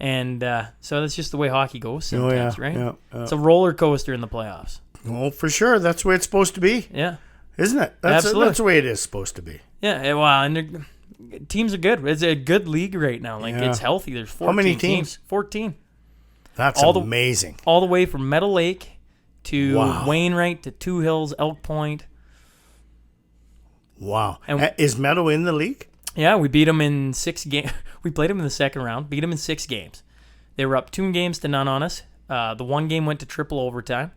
And so that's just the way hockey goes sometimes, right? Yeah. It's a roller coaster in the playoffs. Oh, for sure. That's the way it's supposed to be. Yeah. Isn't it? Absolutely. That's the way it is supposed to be. Yeah, well, and teams are good. It's a good league right now. It's healthy. There's 14 How many teams? 14. That's amazing. All the way from Meadow Lake to Wainwright to Two Hills, Elk Point. Wow. And is Meadow in the league? Yeah, we beat them in 6 games. We played them in the second round, beat them in 6 games. They were up 2-0 on us. The one game went to triple overtime.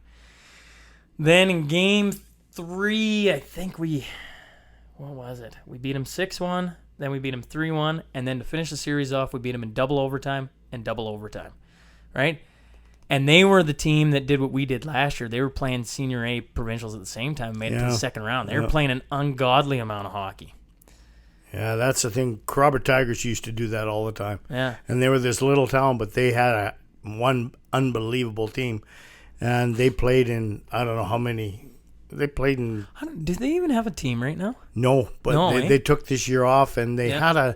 Then in Game 3, I think what was it? We beat them 6-1, then we beat them 3-1, and then to finish the series off, we beat them in double overtime and double overtime, right? And they were the team that did what we did last year. They were playing Senior A provincials at the same time, made it to the second round. They were playing an ungodly amount of hockey. Yeah, that's the thing. Crawford Tigers used to do that all the time. Yeah. And they were this little town, but they had one unbelievable team. and they played in, I don't know how many. They played in. Do they even have a team right now? No, but they took this year off, and they had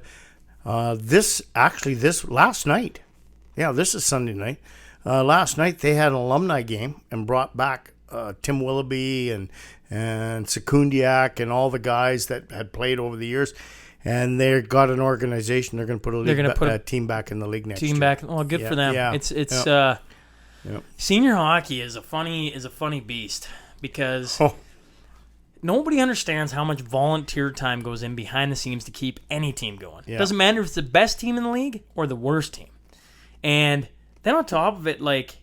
this last night. Yeah, this is Sunday night. Last night they had an alumni game and brought back Tim Willoughby and Sekundiak and all the guys that had played over the years, and they got an organization. They're going to put a team back in the league next year. Back. Oh, good for them. Yeah. It's senior hockey is a funny beast. Because nobody understands how much volunteer time goes in behind the scenes to keep any team going. Yeah. It doesn't matter if it's the best team in the league or the worst team. And then on top of it, like,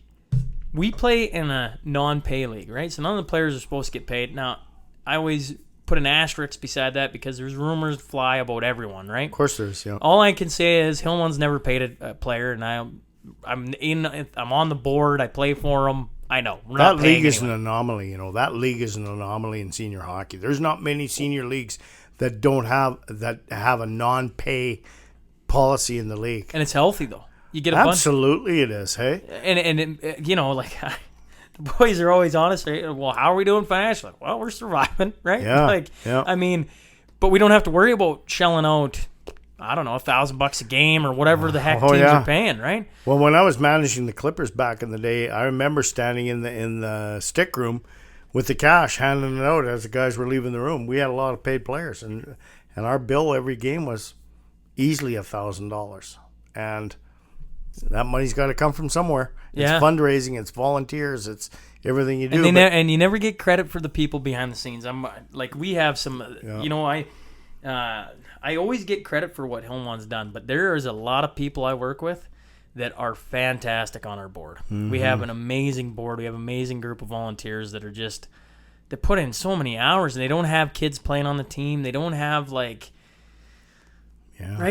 we play in a non-pay league, right? So none of the players are supposed to get paid. Now, I always put an asterisk beside that because there's rumors fly about everyone, right? Of course there's, yeah. All I can say is Hillman's never paid a player, and I'm on the board. I play for them. I know. That league is an anomaly, That league is an anomaly in senior hockey. There's not many senior leagues that have a non-pay policy in the league. And it's healthy, though. You get Absolutely it is, hey? And the boys are always honest. Well, how are we doing financially? Well, we're surviving, right? Yeah. I mean, but we don't have to worry about shelling out, I don't know, $1,000 a game or whatever the heck teams are paying, right? Well, when I was managing the Clippers back in the day, I remember standing in the stick room with the cash, handing it out as the guys were leaving the room. We had a lot of paid players, and our bill every game was easily $1,000, and that money's got to come from somewhere. It's fundraising, it's volunteers, it's everything you do. And you never get credit for the people behind the scenes. I'm like, we have some, I always get credit for what Hillman's done, but there is a lot of people I work with that are fantastic on our board. Mm-hmm. We have an amazing board. We have an amazing group of volunteers that are just, they put in so many hours, and they don't have kids playing on the team. They don't have right?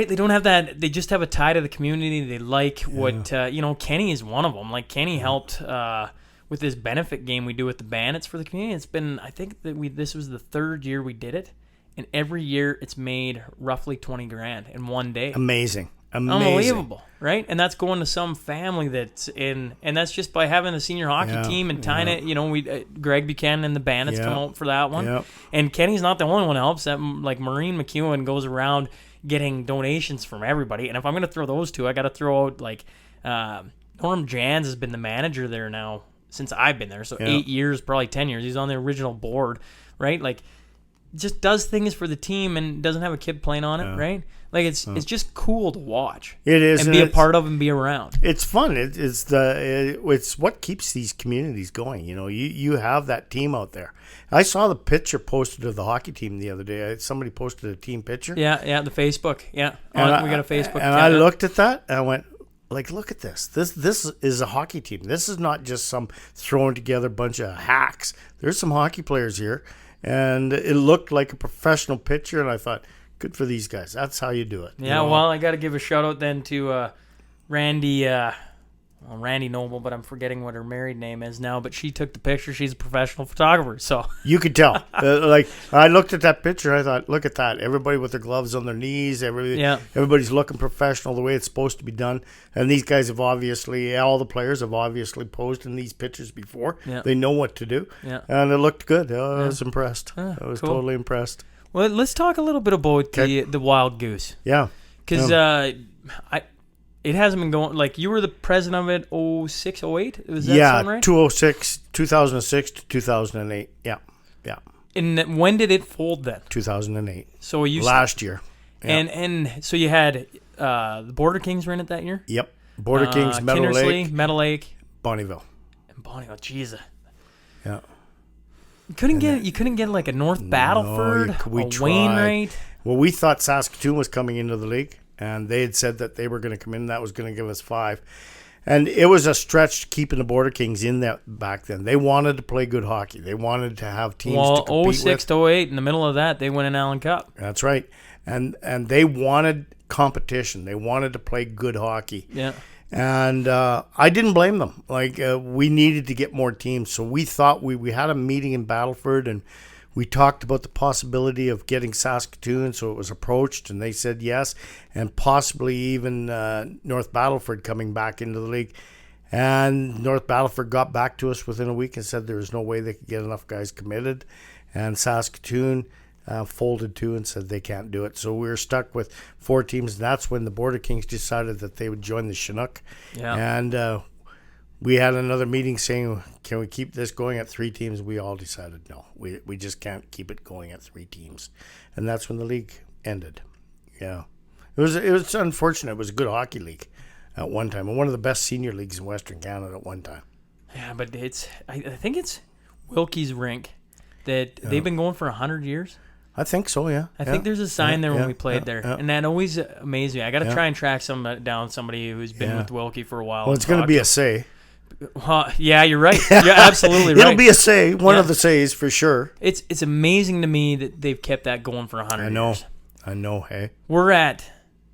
They don't have that. They just have a tie to the community. They like what, Kenny is one of them. Like, Kenny helped with this benefit game we do with the Bandits for the community. It's been, I think that this was the third year we did it. And every year it's made roughly $20,000 in one day. Amazing. Unbelievable, right? And that's going to some family that's in, and that's just by having the senior hockey team and tying it. We Greg Buchanan and the Bandits come out for that one. Yep. And Kenny's not the only one that helps. That, like, Maureen McEwen goes around getting donations from everybody. And if I'm going to throw those two, I got to throw out, like, Norm Jans has been the manager there now since I've been there. So 8 years, probably 10 years. He's on the original board, right? Like, just does things for the team and doesn't have a kid playing on it, right? Like, it's just cool to watch. It is, and be a part of and be around. It's fun. It's what keeps these communities going. You have that team out there. I saw the picture posted of the hockey team the other day. Somebody posted a team picture. Yeah, the Facebook. Yeah, we got a Facebook. And I looked at that and I went, like, look at this. This is a hockey team. This is not just some thrown together bunch of hacks. There's some hockey players here. And it looked like a professional picture, and I thought, good for these guys. That's how you do it. Yeah, well, I got to give a shout-out then to Randy Noble, but I'm forgetting what her married name is now, but she took the picture. She's a professional photographer, so. You could tell. I looked at that picture, and I thought, look at that. Everybody with their gloves on their knees. Everybody's looking professional the way it's supposed to be done. And these guys have obviously, all the players have obviously posed in these pictures before. Yeah. They know what to do. Yeah. And it looked good. I was impressed. I was totally impressed. Well, let's talk a little bit about the Wild Goose. Yeah. Because it hasn't been going, like, you were the president of it 06, 08? Was that sound right? 2006 to 2008. Yeah. And when did it fold then? 2008. So you last year. Yeah. And so you had the Border Kings were in it that year? Yep. Border Kings, Meadow Lake, Bonneville. And Bonneville, Jesus. Yeah. You couldn't get like a North Battleford, we a tried. Wainwright. Well, we thought Saskatoon was coming into the league, and they had said that they were going to come in. That was going to give us 5. And it was a stretch keeping the Border Kings in that back then. They wanted to play good hockey. They wanted to have teams to compete with. 06 to 08, in the middle of that, they won an Allen Cup. That's right. And they wanted competition. They wanted to play good hockey. Yeah. And I didn't blame them. Like, we needed to get more teams. So we thought we had a meeting in Battleford, and we talked about the possibility of getting Saskatoon. So it was approached, and they said yes, and possibly even North Battleford coming back into the league. And North Battleford got back to us within a week and said there was no way they could get enough guys committed. And Saskatoon folded too and said they can't do it. So we were stuck with 4 teams. And that's when the Border Kings decided that they would join the Chinook. Yeah. And we had another meeting saying, can we keep this going at 3 teams? We all decided no. We just can't keep it going at 3 teams. And that's when the league ended. Yeah. It was unfortunate. It was a good hockey league at one time, and one of the best senior leagues in Western Canada at one time. Yeah, but I think it's Wilkie's Rink that they've been going for 100 years. I think so, yeah. I think there's a sign there when we played there, yeah. and that always amazed me. I got to try and track somebody who's been with Wilkie for a while. Well, it's going to be a say. Yeah, you're right. You're absolutely right. It'll be a say, one of the says for sure. It's amazing to me that they've kept that going for 100 years. I know, hey. We're at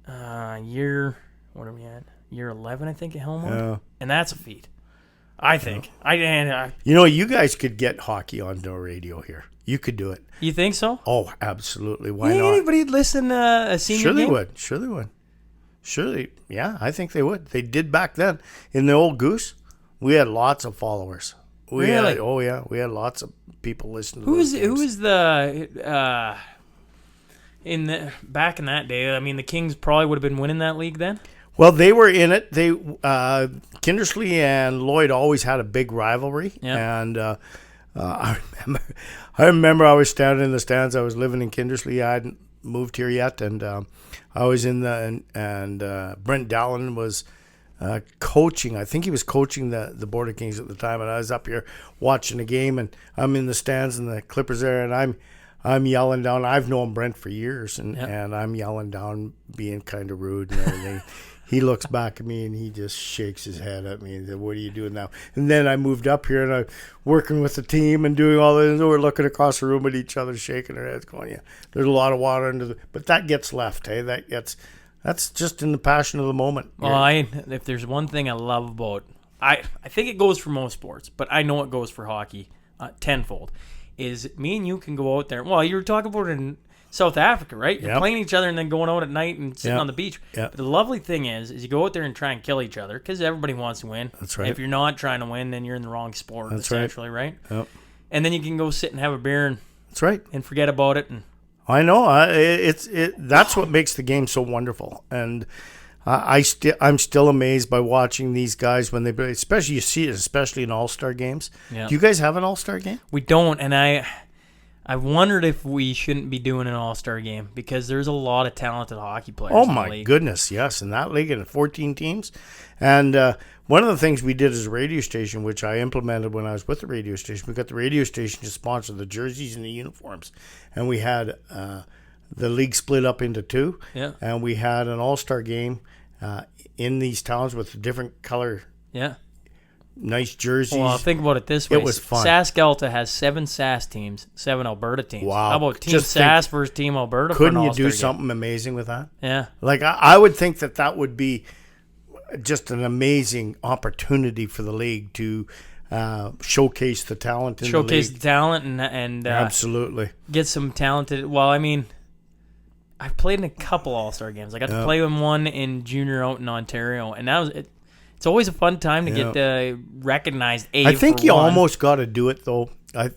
year, what are we at? Year 11, I think, at Helmond. Yeah. And that's a feat, I think. You guys could get hockey on no radio here. You could do it. You think so? Oh, absolutely. Why not? Anybody listen to a senior game? Sure they would. Surely, yeah, I think they would. They did back then. In the old Goose, we had lots of followers. Really? We had lots of people listening to Who was back in that day? I mean, the Kings probably would have been winning that league then. Well, they were in it. They Kindersley and Lloyd always had a big rivalry, and I remember I was standing in the stands. I was living in Kindersley. I hadn't moved here yet, and I was in and Brent Dallin was coaching. I think he was coaching the Border Kings at the time, and I was up here watching the game, and I'm in the stands and the Clippers there, and I'm yelling down. I've known Brent for years, and I'm yelling down, being kind of rude and everything. He looks back at me and he just shakes his head at me and said, "What are you doing now?" And then I moved up here and I'm working with the team and doing all this. And we're looking across the room at each other, shaking our heads, going, "Yeah, there's a lot of water under the." But that gets left, hey. That's just in the passion of the moment. Well, if there's one thing I love about, I think it goes for most sports, but I know it goes for hockey tenfold. Is me and you can go out there. Well, you were talking about it in South Africa, right? You're playing each other and then going out at night and sitting on the beach. Yep. But the lovely thing is you go out there and try and kill each other because everybody wants to win. That's right. If you're not trying to win, then you're in the wrong sport, essentially, right? Yep. And then you can go sit and have a beer and that's right, and forget about it. And I know that's what makes the game so wonderful. And I'm still amazed by watching these guys when they, especially you see it, especially in All-Star games. Yeah. Do you guys have an All-Star game? We don't, and I wondered if we shouldn't be doing an All-Star game because there's a lot of talented hockey players. Oh, in the my league. goodness, yes, in that league, and 14 teams. And one of the things we did as a radio station, which I implemented when I was with the radio station, we got the radio station to sponsor the jerseys and the uniforms. And we had the league split up into 2. Yeah. And we had an All-Star game in these towns with different color. Yeah. Nice jerseys. Well, think about it this way. It was fun. SaskAlta has 7 SAS teams, 7 Alberta teams. Wow. How about Team SAS versus Team Alberta? Couldn't you do something amazing with that? Yeah. Like, I would think that would be just an amazing opportunity for the league to showcase the talent in the league. Showcase the talent and absolutely. Get some talented. Well, I mean, I've played in a couple All-Star games. I got to play in one in junior out in Ontario, and that was it. It's always a fun time to get recognized. I think you almost got to do it, though.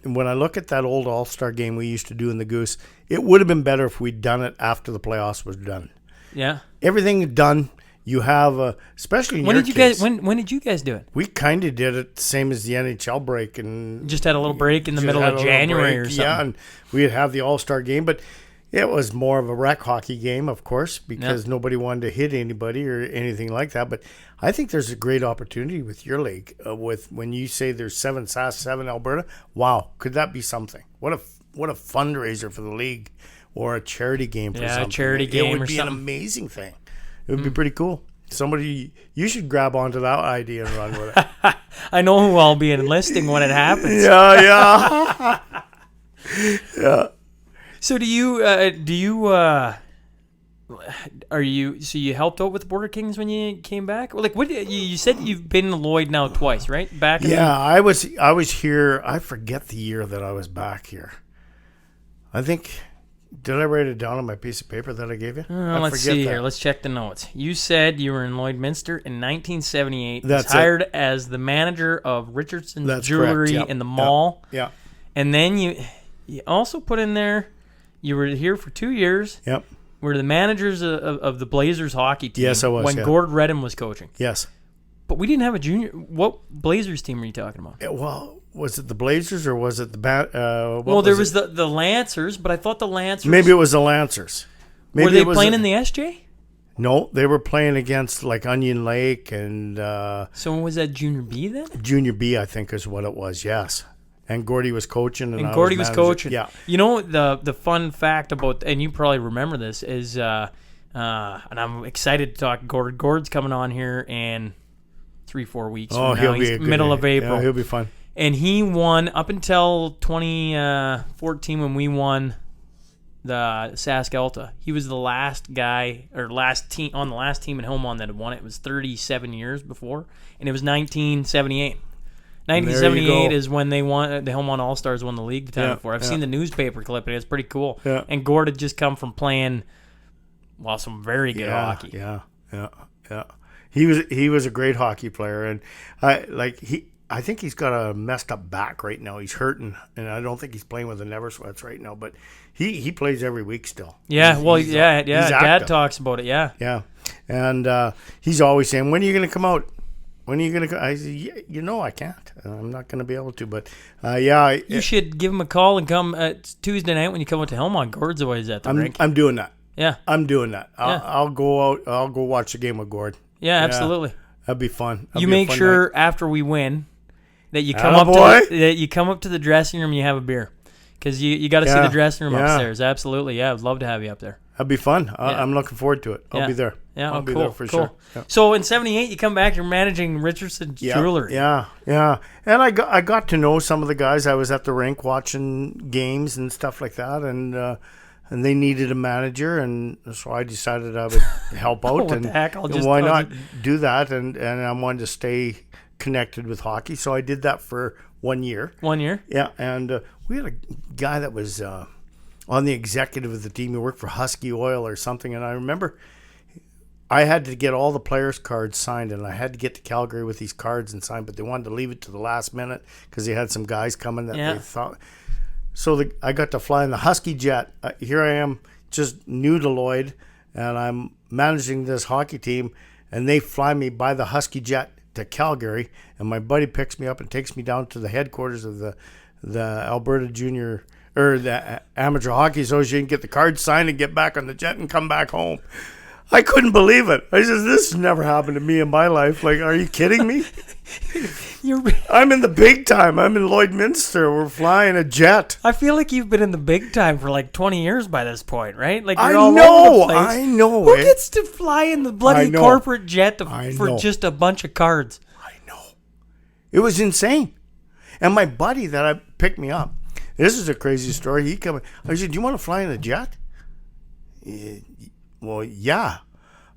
When I look at that old All-Star game we used to do in the Goose, it would have been better if we'd done it after the playoffs was done. Yeah. Everything done. You have, especially in when your did you case, guys? When did you guys do it? We kind of did it the same as the NHL break, and just had a little break in the middle of January or something. Yeah, and we'd have the All-Star game, but it was more of a rec hockey game, of course, because nobody wanted to hit anybody or anything like that. But I think there's a great opportunity with your league. With when you say there's 7 SAS, 7 Alberta, wow, could that be something? What a fundraiser for the league, or a charity game for something. A charity game or something. It would be an amazing thing. It would be pretty cool. You should grab onto that idea and run with it. I know who I'll be enlisting when it happens. Yeah. Yeah. So you helped out with the Border Kings when you came back? Like, what you said you've been in Lloyd now twice, right? I was here. I forget the year that I was back here. I think Did I write it down on my piece of paper that I gave you? Let's see here. Let's check the notes. You said you were in Lloydminster in 1978. That's was hired as the manager of Richardson's Jewelry Yep. in the mall. Yeah. And then you also put in there, you were here for 2 years. Yep. Were the managers of the Blazers hockey team. Yes, I was. When Gord Redham was coaching. Yes. But we didn't have a junior. What Blazers team were you talking about? Well, was it the Blazers or was it the there was the Lancers, but I thought the Lancers. Maybe it was the Lancers. Maybe were they playing in the SJ? No, they were playing against like Onion Lake and. So was that Junior B then? Junior B, I think, is what it was. Yes, and Gordy was coaching, and Gordy was coaching. Yeah. You know the fun fact about, and you probably remember this is, and I'm excited to talk. Gord's coming on here in 3-4 weeks. Oh, from now. he'll be middle of April. Yeah, he'll be fun. And he won up until 2014 when we won the Sask-Elta. He was the last guy or last team on the last team in Hillmont that had won it. It was 37 years before, and it was 1978. 1978 is when they won. The Hillmont All Stars won the league the time before. I've seen the newspaper clipping. It's pretty cool. Yeah. And Gord had just come from playing, some very good hockey. Yeah. He was a great hockey player, and I think he's got a messed up back right now. He's hurting, and I don't think he's playing with the Never Sweats right now. But he plays every week still. Yeah, he's Dad talks about it. Yeah, yeah, and he's always saying, "When are you going to come out? When are you going to come?" I said, I can't. I'm not going to be able to. But you should give him a call and come Tuesday night when you come out to Hillmont. Gord's always at the rink. I'm doing that. Yeah, I'm doing that. I'll go out. I'll go watch the game with Gord. Yeah, absolutely. That'd be fun. You make sure after we win that you come up to the dressing room and you have a beer, because you got to see the dressing room upstairs. Absolutely, yeah. I'd love to have you up there. That'd be fun. I'm looking forward to it. I'll be there. Yeah, I'll be there for sure. Yeah. So in '78, you come back. You're managing Richardson's Jewelry. Yeah. And I got to know some of the guys. I was at the rink watching games and stuff like that, and they needed a manager, and so I decided I would help out. What the heck? Why not do that? And I wanted to stay connected with hockey, so I did that for 1 year. 1 year? Yeah, and we had a guy that was on the executive of the team. He worked for Husky Oil or something, and I remember I had to get all the players' cards signed, and I had to get to Calgary with these cards and signed, but they wanted to leave it to the last minute because they had some guys coming that they thought. So I got to fly in the Husky jet. Here I am, just new to Lloyd, and I'm managing this hockey team, and they fly me by the Husky jet to Calgary, and my buddy picks me up and takes me down to the headquarters of the Alberta Junior or the Amateur Hockey Association, get the cards signed, and get back on the jet and come back home. I couldn't believe it. I said, this has never happened to me in my life. Like, are you kidding me? I'm in the big time. I'm in Lloydminster. We're flying a jet. I feel like you've been in the big time for like 20 years by this point, right? Like I you're all over the place. I know. Who gets to fly in the bloody corporate jet for just a bunch of cards? I know. It was insane. And my buddy that picked me up, this is a crazy story. He came. I said, "Do you want to fly in a jet?" Well, yeah.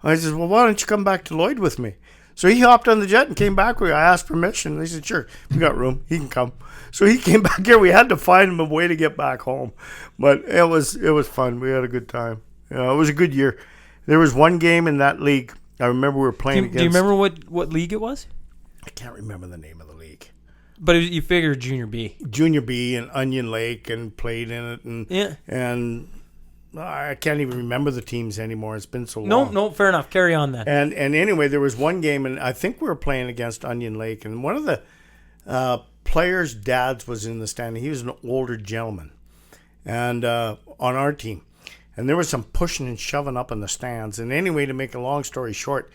I said, "Well, why don't you come back to Lloyd with me?" So he hopped on the jet and came back with me. I asked permission. They said, "Sure, we got room. He can come." So he came back here. We had to find him a way to get back home, but it was fun. We had a good time. It was a good year. There was one game in that league. I remember we were playing against. Do you remember what league it was? I can't remember the name of the league. But you figured Junior B. Junior B and Onion Lake, and played in it, and I can't even remember the teams anymore. It's been so long. No, fair enough. Carry on then. And anyway, there was one game, and I think we were playing against Onion Lake, and one of the players' dads was in the stand. He was an older gentleman, and on our team, and there was some pushing and shoving up in the stands. And anyway, to make a long story short,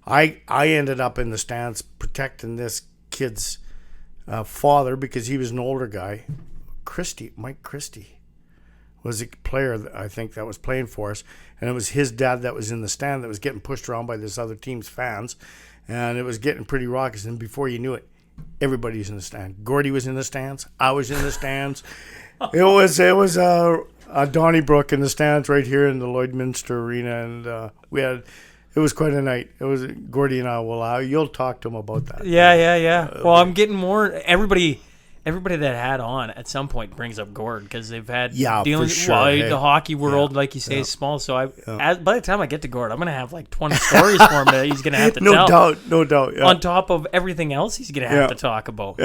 I ended up in the stands protecting this kid's father, because he was an older guy. Mike Christie was a player, I think, that was playing for us, and it was his dad that was in the stand that was getting pushed around by this other team's fans, and it was getting pretty raucous. And before you knew it, everybody was in the stand. Gordy was in the stands. I was in the stands. It was Donnybrook in the stands right here in the Lloydminster Arena, and it was quite a night. It was Gordy and I. Well, you'll talk to him about that. Yeah. Well, I'm getting more. Everybody everybody that had on at some point brings up Gord because they've had for sure. The hockey world, like you say, is small. So by the time I get to Gord, I'm going to have like 20 stories for him that he's going to have to tell. No doubt. Yeah. On top of everything else he's going to have to talk about.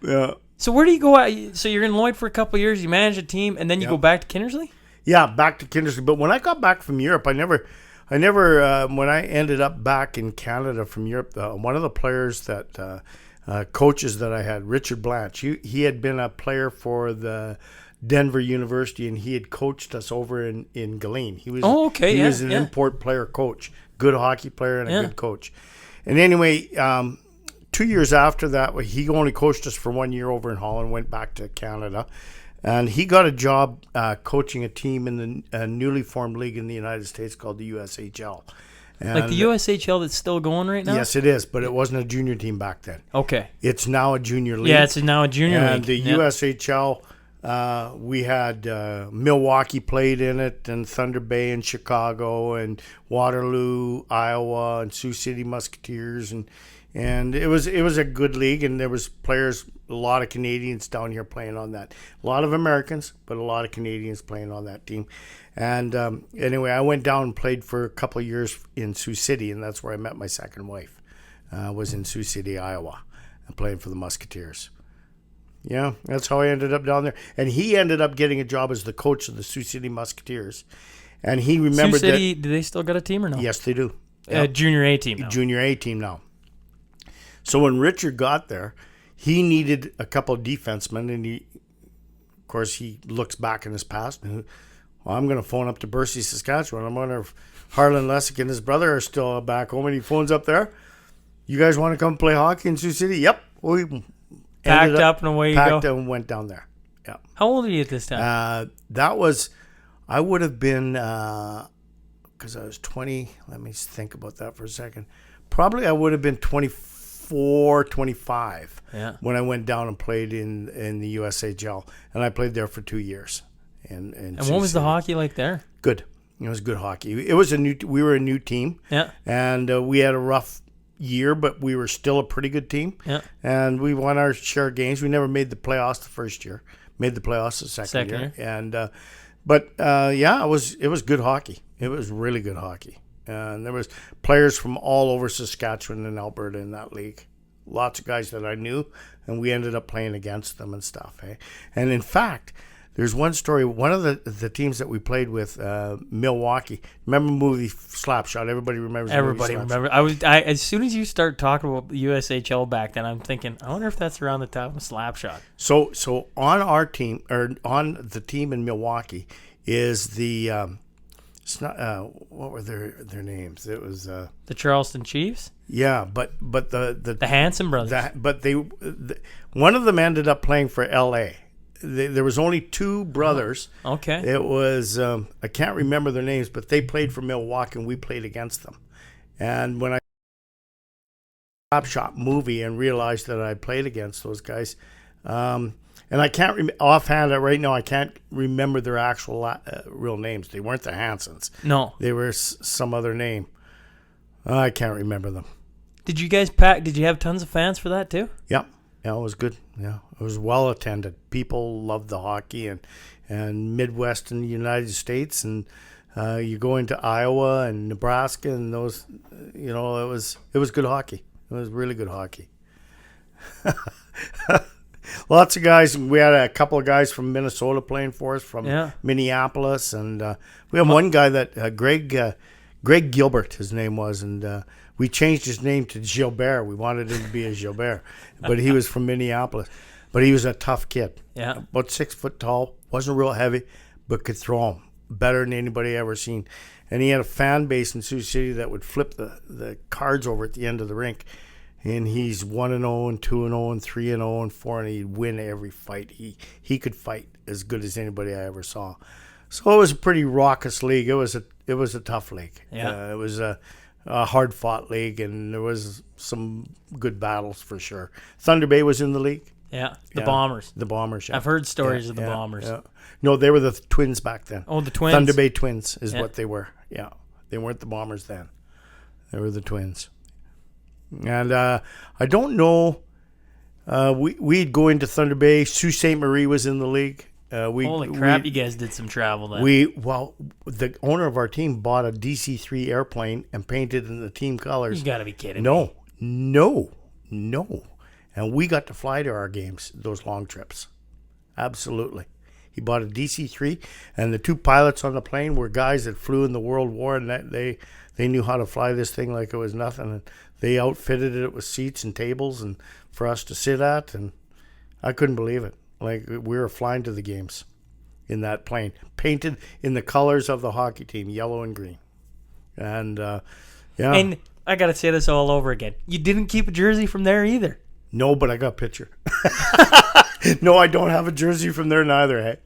Yeah. So where do you go? So you're in Lloyd for a couple of years, you manage a team, and then you go back to Kindersley? Yeah, back to Kindersley. But when I got back from Europe, I never when I ended up back in Canada from Europe, one of the players that coaches that I had, Richard Blanche, he had been a player for the Denver University, and he had coached us over in Galeen. He was he was an import player coach, good hockey player and a good coach. And anyway, 2 years after that, he only coached us for 1 year over in Holland, went back to Canada. And he got a job coaching a team in the newly formed league in the United States called the USHL. And like the USHL that's still going right now? Yes, it is, but it wasn't a junior team back then. Okay. It's now a junior league. Yeah, it's now a junior league. And the USHL, we had Milwaukee played in it, and Thunder Bay and Chicago, and Waterloo, Iowa, and Sioux City Musketeers, and it was a good league, and there was players, a lot of Canadians down here playing on that. A lot of Americans, but a lot of Canadians playing on that team. And anyway, I went down and played for a couple of years in Sioux City, and that's where I met my second wife. Was in Sioux City, Iowa, and playing for the Musketeers. Yeah, that's how I ended up down there. And he ended up getting a job as the coach of the Sioux City Musketeers. And he remembered Sioux City, do they still got a team or no? Yes, they do. Junior A team now. Junior A team now. So when Richard got there, he needed a couple of defensemen, and of course, he looks back in his past, and I'm going to phone up to Bercy, Saskatchewan. I'm wondering if Harland, Lesyk, and his brother are still back home, and he phones up there. You guys want to come play hockey in Sioux City? Yep. We packed up and away you go. Packed and went down there. Yeah. How old are you at this time? I would have been, because I was 20. Let me think about that for a second. Probably I would have been 24, 25 when I went down and played in the USHL. And I played there for 2 years. And what was the hockey like there? Good. It was good hockey. It was we were a new team. Yeah. And we had a rough year, but we were still a pretty good team. Yeah. And we won our share of games. We never made the playoffs the first year. Made the playoffs the second year. And it was good hockey. It was really good hockey. And there was players from all over Saskatchewan and Alberta in that league. Lots of guys that I knew, and we ended up playing against them and stuff. And in fact, there's one story. One of the teams that we played with, Milwaukee. Remember the movie Slapshot? Everybody remembers. Everybody remembers. As soon as you start talking about the USHL back then, I'm thinking, I wonder if that's around the time of Slapshot. So on our team, or on the team in Milwaukee, is the it's not what were their names? It was the Charleston Chiefs. Yeah, but the Hanson brothers. One of them ended up playing for L.A. There was only two brothers. Oh, okay. It was I can't remember their names, but they played for Milwaukee, and we played against them. And when I Top Shot movie and realized that I played against those guys, and I can't offhand right now. I can't remember their actual real names. They weren't the Hansons. No, they were some other name. I can't remember them. Did you guys pack? Did you have tons of fans for that too? Yeah. Yeah, it was good. Yeah, it was well attended. People loved the hockey, and Midwest in the United States, and you go into Iowa and Nebraska, and those, it was good hockey. It was really good hockey. Lots of guys. We had a couple of guys from Minnesota playing for us, from Minneapolis, and we had one guy that Greg Gilbert, his name was, and we changed his name to Gilbert. We wanted him to be a Gilbert, but he was from Minneapolis. But he was a tough kid. Yeah, about 6 foot tall, wasn't real heavy, but could throw them better than anybody I ever seen. And he had a fan base in Sioux City that would flip the cards over at the end of the rink. And he's 1-0 and 2-0 and 3-0 and 4, and he'd win every fight. He could fight as good as anybody I ever saw. So it was a pretty raucous league. It was a tough league. Yeah, it was a hard fought league, and there was some good battles for sure. Thunder Bay was in the league. Yeah, the Bombers. The Bombers. Yeah. I've heard stories of the Bombers. Yeah. No, they were the Twins back then. Oh, the Twins. Thunder Bay Twins is what they were. Yeah, they weren't the Bombers then. They were the Twins. And I don't know We'd go into Thunder Bay. Sault Ste. Marie was in the league. Holy crap, you guys did some travel then. The owner of our team bought a DC-3 airplane and painted in the team colors. You got to be kidding me. No. And we got to fly to our games, those long trips. Absolutely. He bought a DC-3, and the two pilots on the plane were guys that flew in the World War, and they knew how to fly this thing like it was nothing. And they outfitted it with seats and tables and for us to sit at, and I couldn't believe it. Like, we were flying to the games in that plane, painted in the colors of the hockey team, yellow and green. And, yeah. And I got to say this all over again. You didn't keep a jersey from there either. No, but I got a picture. No, I don't have a jersey from there neither, hey?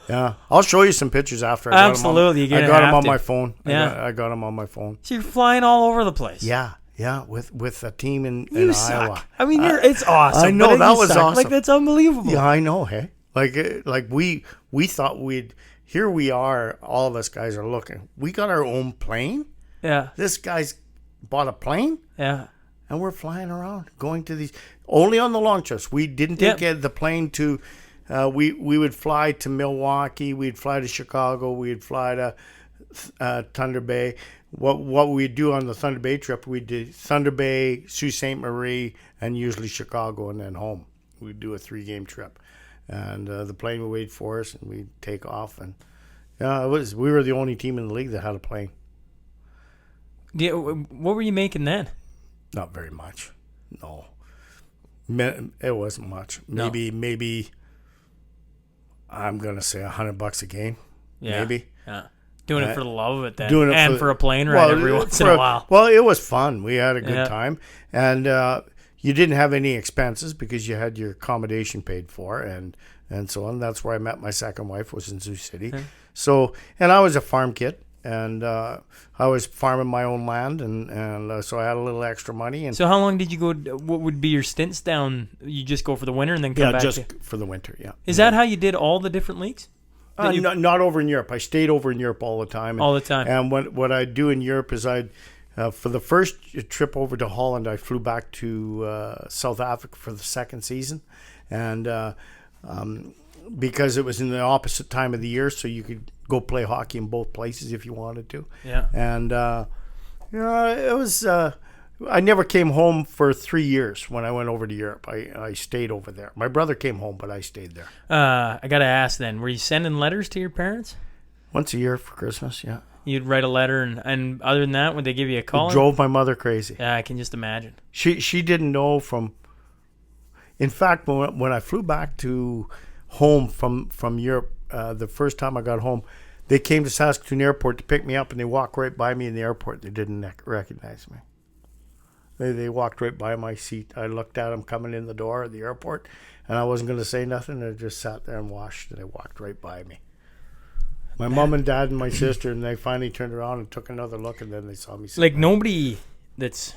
Yeah. I'll show you some pictures after. Absolutely. I got them on my phone. Yeah. I got them on my phone. So you're flying all over the place. Yeah, with a team in Iowa. Suck. I mean, it's awesome. I know, that was awesome. Like, that's unbelievable. Yeah, I know, hey? Like we thought here we are, all of us guys are looking. We got our own plane? Yeah. This guy's bought a plane? Yeah. And we're flying around, going to these, only on the long trips. We didn't take the plane to, we would fly to Milwaukee, we'd fly to Chicago, we'd fly to Thunder Bay. What we'd do on the Thunder Bay trip, we'd do Thunder Bay, Sault Ste. Marie, and usually Chicago, and then home. We'd do a 3-game trip. And the plane would wait for us, and we'd take off. And yeah, we were the only team in the league that had a plane. Yeah, what were you making then? Not very much. No. It wasn't much. Maybe I'm going to say $100 a game. Yeah. Maybe. Yeah. Doing it for the love of it then. Doing it and for a plane ride every once in a while. Well, it was fun. We had a good time. And you didn't have any expenses because you had your accommodation paid for and so on. That's where I met my second wife, was in Sioux City. Okay. So, and I was a farm kid. And I was farming my own land, and so I had a little extra money. And so how long did you go? What would be your stints down? You just go for the winter and then come back? Yeah, just for the winter, yeah. Is that how you did all the different leagues? Not over in Europe. I stayed over in Europe all the time. All the time. And what I'd do in Europe is for the first trip over to Holland, I flew back to South Africa for the second season. And because it was in the opposite time of the year, so you could go play hockey in both places if you wanted to. Yeah. And, it was, I never came home for 3 years when I went over to Europe. I stayed over there. My brother came home, but I stayed there. I got to ask then, were you sending letters to your parents? Once a year for Christmas, yeah. You'd write a letter, and other than that, would they give you a call? It drove my mother crazy. Yeah, I can just imagine. She didn't know in fact, when I flew back to home from Europe, the first time I got home, they came to Saskatoon Airport to pick me up, and they walked right by me in the airport. They didn't recognize me. They walked right by my seat. I looked at them coming in the door of the airport, and I wasn't going to say nothing. I just sat there and watched, and they walked right by me. My mom and dad and my sister, and they finally turned around and took another look, and then they saw me. Like, nobody that's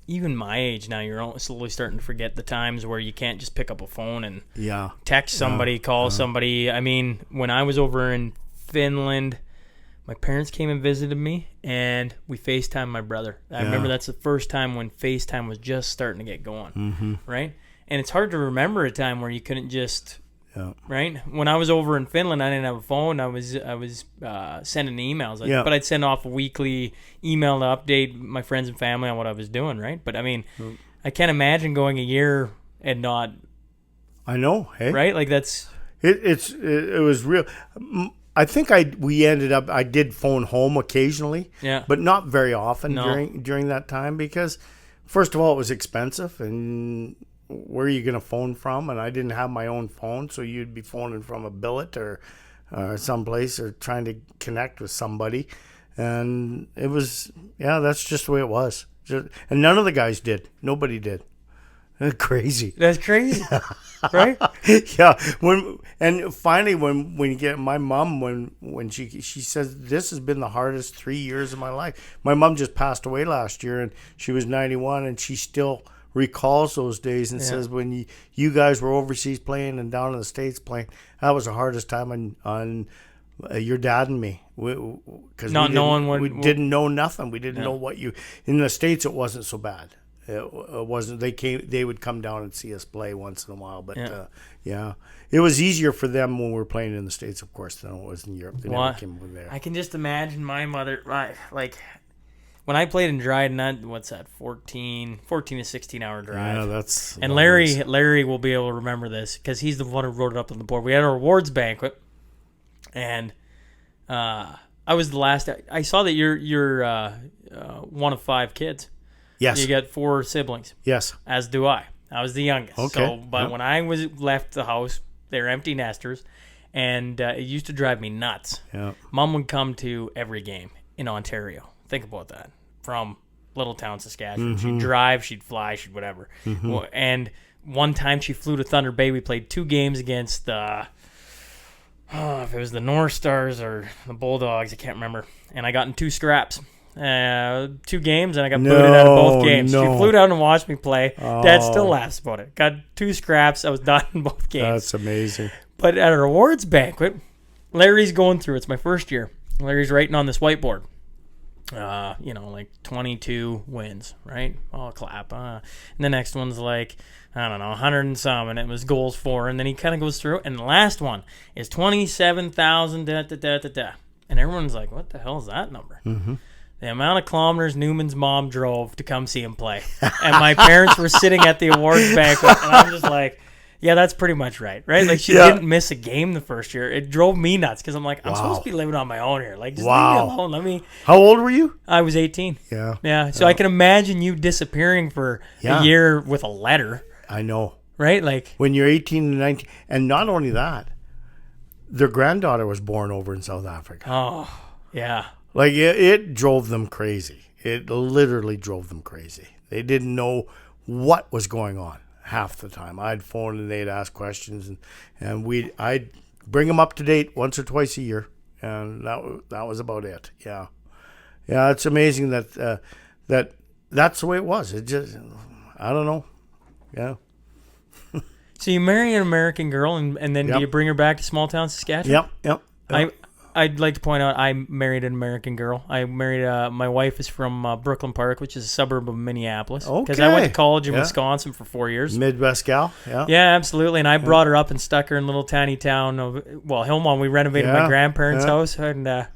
even my age now, you're slowly starting to forget the times where you can't just pick up a phone and text somebody, call somebody. I mean, when I was over in Finland, my parents came and visited me, and we FaceTimed my brother. I remember that's the first time when FaceTime was just starting to get going, right? And it's hard to remember a time where you couldn't just, right? When I was over in Finland, I didn't have a phone. I was sending emails, but I'd send off a weekly email to update my friends and family on what I was doing, right? But I mean, I can't imagine going a year and not. I know, hey, right? Like that's it was real. I think I did phone home occasionally, but not very often during that time because, first of all, it was expensive, and where are you going to phone from? And I didn't have my own phone, so you'd be phoning from a billet or someplace or trying to connect with somebody, and it was that's just the way it was. And none of the guys did. Nobody did. Crazy. That's crazy, right? Yeah. Finally, when you get my mom, when she says this has been the hardest 3 years of my life. My mom just passed away last year, and she was 91, and she still recalls those days and says when you guys were overseas playing and down in the States playing, that was the hardest time on your dad and me. Because we didn't know nothing. We didn't know what in the States it wasn't so bad. It wasn't. They would come down and see us play once in a while, but it was easier for them when we were playing in the States, of course, than it was in Europe. They never came over there. I can just imagine my mother, like when I played in Dryden. What's that? 14 to 16 hour drive. Yeah, that's. And Larry will be able to remember this because he's the one who wrote it up on the board. We had our awards banquet, and I was the last. I saw that you're one of 5 kids. Yes. You got 4 siblings. Yes. As do I. I was the youngest. Okay. So, but when I left the house, they were empty nesters, and it used to drive me nuts. Yeah. Mom would come to every game in Ontario. Think about that. From little town Saskatchewan. She'd drive, she'd fly, she'd whatever. And one time she flew to Thunder Bay. We played 2 games against if it was the North Stars or the Bulldogs, I can't remember. And I got in 2 scraps. 2 games, and I got booted out of both games. No. She flew down and watched me play. Dad still laughs about it. Got 2 scraps. I was done in both games. That's amazing. But at our awards banquet, Larry's going through. It's my first year. Larry's writing on this whiteboard. Like 22 wins, right? I'll clap. And the next one's like, I don't know, 100 and some, and it was goals for. And then he kind of goes through, and the last one is 27,000, da-da-da-da-da. And everyone's like, what the hell is that number? Mm-hmm. The amount of kilometers Newman's mom drove to come see him play. And my parents were sitting at the awards banquet, and I'm just like, yeah, that's pretty much right? Like, she didn't miss a game the first year. It drove me nuts because I'm like, I'm supposed to be living on my own here. Like, just leave me alone. Let me. How old were you? I was 18. Yeah. Yeah. So I can imagine you disappearing for a year with a letter. I know. Right? Like, when you're 18 and 19. And not only that, their granddaughter was born over in South Africa. Oh, yeah. Like, it drove them crazy. It literally drove them crazy. They didn't know what was going on half the time. I'd phone and they'd ask questions, and I'd bring them up to date once or twice a year, and that was about it. Yeah, it's amazing that that's the way it was. It just, I don't know. Yeah. So you marry an American girl, and then do you bring her back to small town Saskatchewan? Yep. I'd like to point out I married an American girl. I married my wife is from Brooklyn Park, which is a suburb of Minneapolis. Okay. Because I went to college in Wisconsin for 4 years. Midwest gal. Yeah. Yeah, absolutely. And I brought her up and stuck her in a little tiny town of Hillmont. We renovated my grandparents' house, and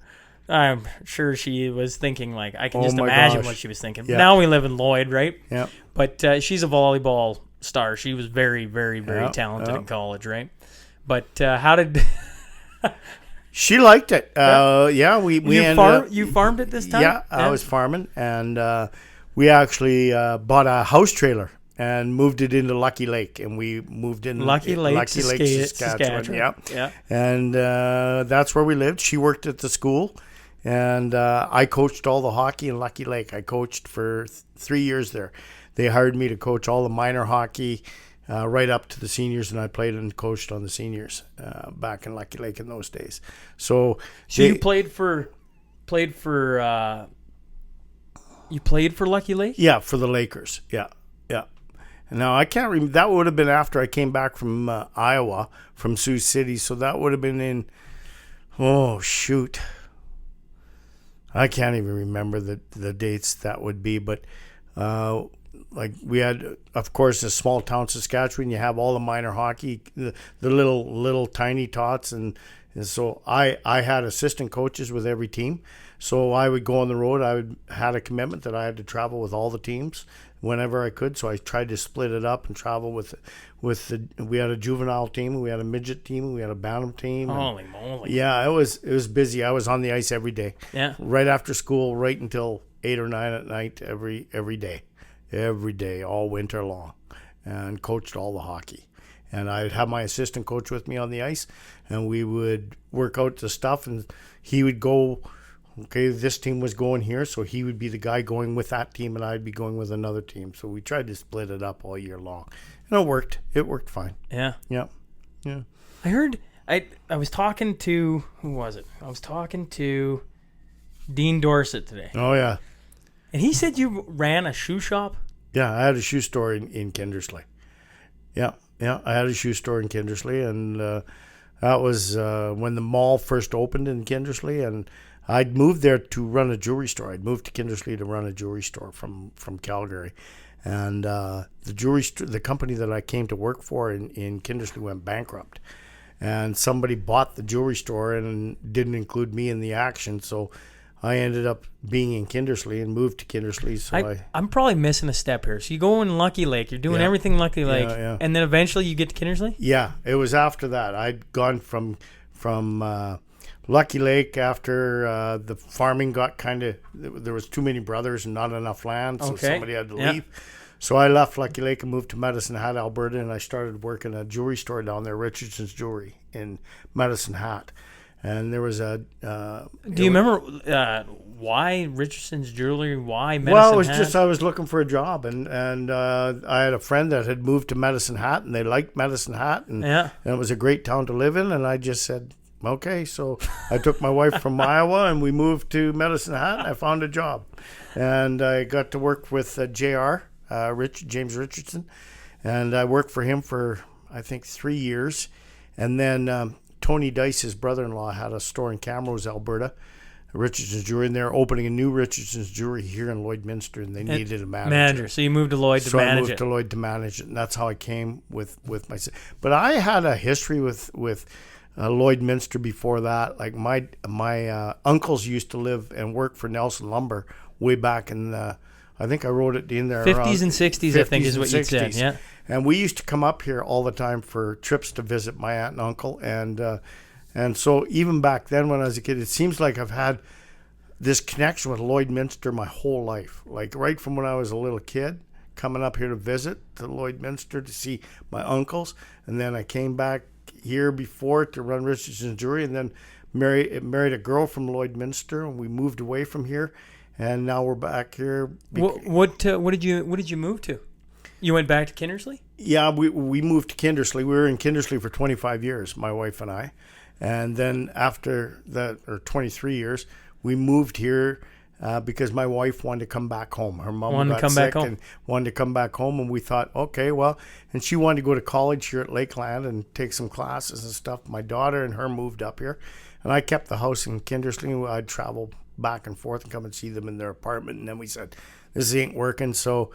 I'm sure she was thinking, like, I can just imagine what she was thinking. Yeah. Now we live in Lloyd, right? Yeah. But she's a volleyball star. She was very, very, very talented in college, right? But how did... She liked it. You farmed it this time? Yeah, I was farming, and we actually bought a house trailer and moved it into Lucky Lake, and we moved in Lucky Lake, Saskatchewan. Yeah. And that's where we lived. She worked at the school, and I coached all the hockey in Lucky Lake. I coached for 3 years there. They hired me to coach all the minor hockey. Right up to the seniors, and I played and coached on the seniors back in Lucky Lake in those days. So you played for Lucky Lake? Yeah, for the Lakers. Yeah. And now I can't remember. That would have been after I came back from Iowa, from Sioux City. So that would have been in. Oh shoot! I can't even remember the dates that would be, but. Like we had, of course, a small town Saskatchewan. You have all the minor hockey, the little tiny tots, and so I had assistant coaches with every team. So I would go on the road. had a commitment that I had to travel with all the teams whenever I could. So I tried to split it up and travel with we had a juvenile team, we had a midget team, we had a bantam team. Holy moly! Yeah, it was busy. I was on the ice every day. Yeah, right after school, right until 8 or 9 at night, every day. Every day, all winter long, and coached all the hockey. And I'd have my assistant coach with me on the ice, and we would work out the stuff, and he would go, okay, this team was going here, so he would be the guy going with that team, and I'd be going with another team. So we tried to split it up all year long. And it worked. It worked fine. Yeah. Yeah. I heard, I was talking to, who was it? I was talking to Dean Dorsett today. Oh, yeah. And he said you ran a shoe shop? Yeah, I had a shoe store in Kindersley. Yeah, I had a shoe store in Kindersley, and that was when the mall first opened in Kindersley, and I'd moved there to run a jewelry store. I'd moved to Kindersley to run a jewelry store from Calgary. And the company that I came to work for in Kindersley went bankrupt. And somebody bought the jewelry store and didn't include me in the action. So I ended up being in Kindersley and moved to Kindersley. So I'm probably missing a step here. So you go in Lucky Lake. You're doing everything Lucky Lake. And then eventually you get to Kindersley? Yeah, it was after that. I'd gone from Lucky Lake after the farming got there was too many brothers and not enough land, so somebody had to leave. So I left Lucky Lake and moved to Medicine Hat, Alberta, and I started working at a jewelry store down there, Richardson's Jewelry in Medicine Hat. And there was a... Do you remember why Richardson's Jewelry? Why Medicine Hat? Well, it was just I was looking for a job, and I had a friend that had moved to Medicine Hat, and they liked Medicine Hat, and it was a great town to live in, and I just said... Okay, so I took my wife from Iowa and we moved to Medicine Hat and I found a job. And I got to work with JR, James Richardson, and I worked for him for, I think, 3 years. And then Tony Dice, his brother-in-law, had a store in Camrose, Alberta, Richardson's Jewelry, and they're opening a new Richardson's Jewelry here in Lloydminster, and they needed a manager. So you moved to Lloyd to manage it. So I moved to Lloyd to manage it, and that's how I came with my... But I had a history with Lloydminster before that. Like my uncles used to live and work for Nelson Lumber way back in the, I think I wrote it in there. 50s and 60s, I think is what you said. Yeah. And we used to come up here all the time for trips to visit my aunt and uncle. And so even back then when I was a kid, it seems like I've had this connection with Lloydminster my whole life. Like right from when I was a little kid, coming up here to visit to Lloydminster to see my uncles. And then I came back here before to run Richardson's Jewelry, and then married a girl from Lloydminster, and we moved away from here, and now we're back here. What did you move to? You went back to Kindersley? Yeah, we moved to Kindersley. We were in Kindersley for 25 years, my wife and I, and then after that, or 23 years, we moved here. Because my wife wanted to come back home. Her mom got sick and wanted to come back home. And we thought, okay, well, and she wanted to go to college here at Lakeland and take some classes and stuff. My daughter and her moved up here. And I kept the house in Kindersley. I'd travel back and forth and come and see them in their apartment. And then we said, this ain't working. So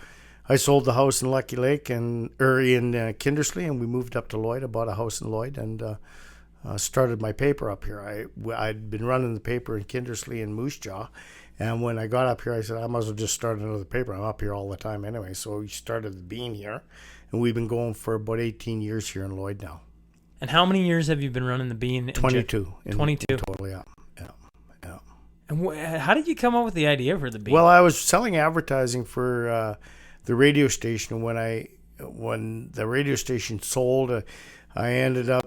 I sold the house in Lucky Lake in Kindersley, and we moved up to Lloyd. I bought a house in Lloyd and started my paper up here. I'd been running the paper in Kindersley and Moose Jaw. And when I got up here, I said, I might as well just start another paper. I'm up here all the time anyway. So we started the Bean here. And we've been going for about 18 years here in Lloyd now. And how many years have you been running the Bean? 22. 22. Totally, yeah. And how did you come up with the idea for the Bean? Well, I was selling advertising for the radio station. When the radio station sold, I ended up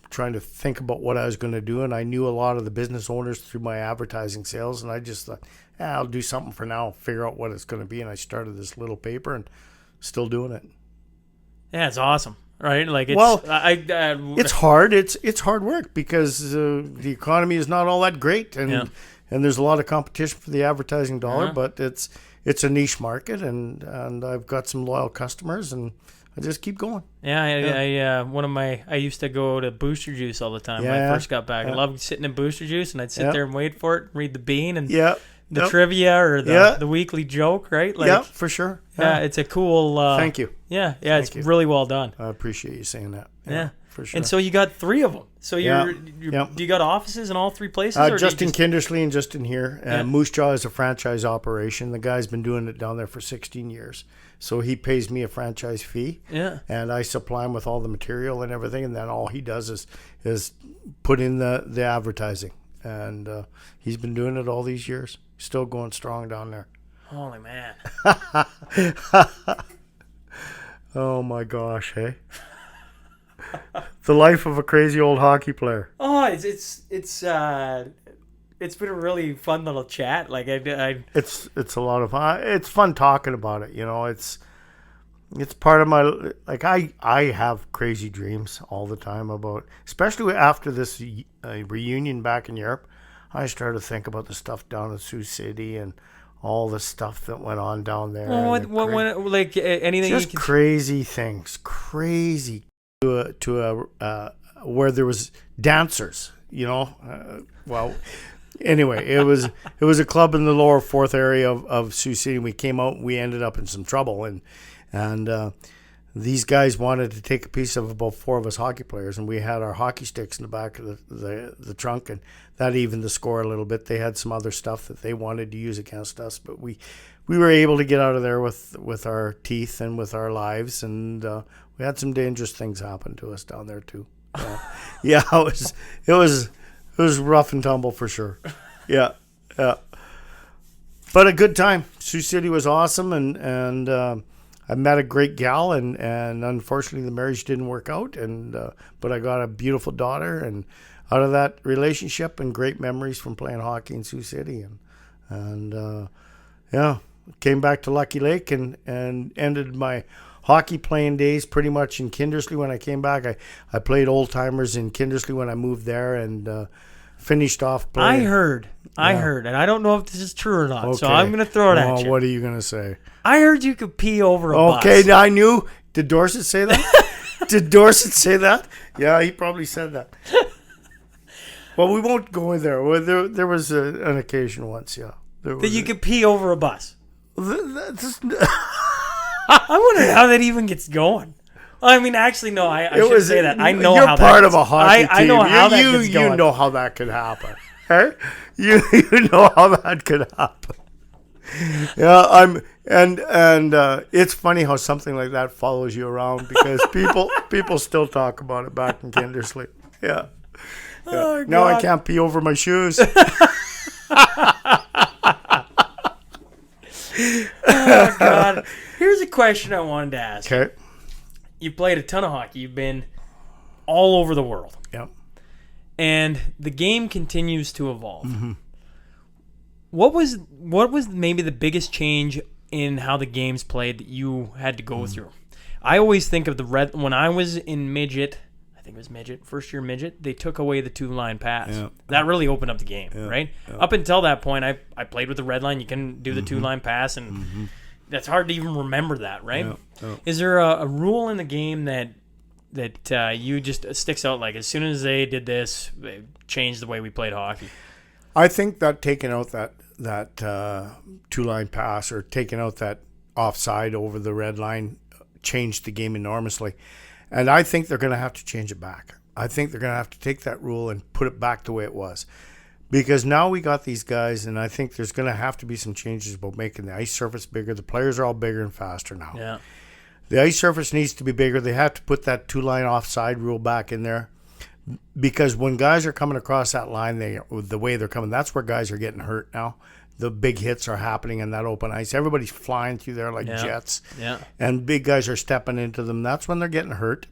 trying to think about what I was going to do, and I knew a lot of the business owners through my advertising sales, and I just thought, I'll do something for now, figure out what it's going to be, and I started this little paper and still doing it. Yeah, it's awesome, right? Like, it's, it's hard. It's hard work because the economy is not all that great, and there's a lot of competition for the advertising dollar, but it's a niche market, and I've got some loyal customers, and I just keep going. Yeah, I used to go to Booster Juice all the time when I first got back. I loved sitting in Booster Juice, and I'd sit there and wait for it, read the Bean, and the trivia or the weekly joke, right? Like, for sure. Yeah, it's a cool... Thank you. Yeah, it's really well done. I appreciate you saying that. Yeah. For sure. And so you got 3 of them. So do you got offices in all 3 places? Or just in Kindersley and just in here. Moose Jaw is a franchise operation. The guy's been doing it down there for 16 years. So he pays me a franchise fee. Yeah. And I supply him with all the material and everything. And then all he does is put in the advertising. And he's been doing it all these years. Still going strong down there. Holy man. Oh my gosh, hey. The life of a crazy old hockey player. Oh, it's been a really fun little chat. Like it's a lot of fun. It's fun talking about it. You know, it's part of my, like, I have crazy dreams all the time about, especially after this reunion back in Europe. I started to think about the stuff down in Sioux City and all the stuff that went on down there. Like anything? Just crazy things, crazy. To where there was dancers, you know. Anyway, it was a club in the lower fourth area of Sioux City. We came out and we ended up in some trouble, and these guys wanted to take a piece of about 4 of us hockey players, and we had our hockey sticks in the back of the trunk, and that evened the score a little bit. They had some other stuff that they wanted to use against us, but we were able to get out of there with our teeth and with our lives, and we had some dangerous things happen to us down there too. Yeah, it was rough and tumble for sure. Yeah. But a good time. Sioux City was awesome, and I met a great gal, and unfortunately the marriage didn't work out, but I got a beautiful daughter, and out of that relationship, and great memories from playing hockey in Sioux City, and came back to Lucky Lake and ended my hockey playing days pretty much in Kindersley. When I came back, I played old timers in Kindersley when I moved there, and finished off playing. I heard, and I don't know if this is true or not, so I'm going to throw it at you. What are you going to say? I heard you could pee over a bus. Okay, I knew. Did Dorset say that? Did Dorset say that? Yeah, he probably said that. Well, we won't go in there. Well, there was an occasion once, yeah. That you could pee over a bus. I wonder how that even gets going. I mean, actually, no, I shouldn't say that. I know how that You're part of a hockey team. I know how that gets going. You know how that could happen. Hey? You know how that could happen. Yeah, it's funny how something like that follows you around, because people still talk about it back in Kindersley. Yeah. Oh, now I can't pee over my shoes. Oh, God. Here's a question I wanted to ask. Okay. You've played a ton of hockey. You've been all over the world. Yep. And the game continues to evolve. Mm-hmm. What was maybe the biggest change in how the game's played that you had to go through? I always think of when I was in midget, I think it was midget, first year midget, they took away the 2-line pass. Yeah. That really opened up the game, right? Yeah. Up until that point, I played with the red line. You can do the 2-line pass, and that's hard to even remember that, right? Yeah. Yeah. Is there a rule in the game that you just sticks out, like as soon as they did this, they changed the way we played hockey? I think that taking out that 2-line pass, or taking out that offside over the red line, changed the game enormously. And I think they're going to have to change it back. I think they're going to have to take that rule and put it back the way it was. Because now we got these guys, and I think there's going to have to be some changes about making the ice surface bigger. The players are all bigger and faster now. Yeah. The ice surface needs to be bigger. They have to put that 2-line offside rule back in there. Because when guys are coming across that line, the way they're coming, that's where guys are getting hurt now. The big hits are happening in that open ice. Everybody's flying through there like jets. Yeah. And big guys are stepping into them. That's when they're getting hurt.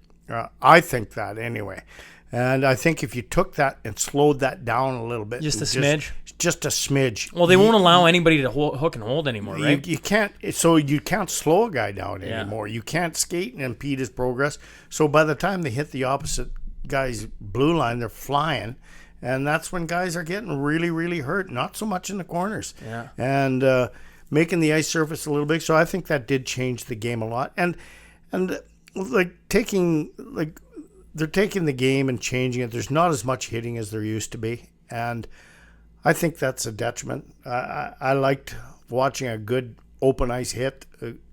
I think that anyway. And I think if you took that and slowed that down a little bit. Just a smidge? Just a smidge. Well, they won't allow anybody to hook and hold anymore, right? You can't. So you can't slow a guy down anymore. You can't skate and impede his progress. So by the time they hit the opposite guy's blue line, they're flying. And that's when guys are getting really, really hurt. Not so much in the corners. Yeah. And making the ice surface a little big. So I think that did change the game a lot. And they're taking the game and changing it. There's not as much hitting as there used to be. And I think that's a detriment. I liked watching a good open ice hit.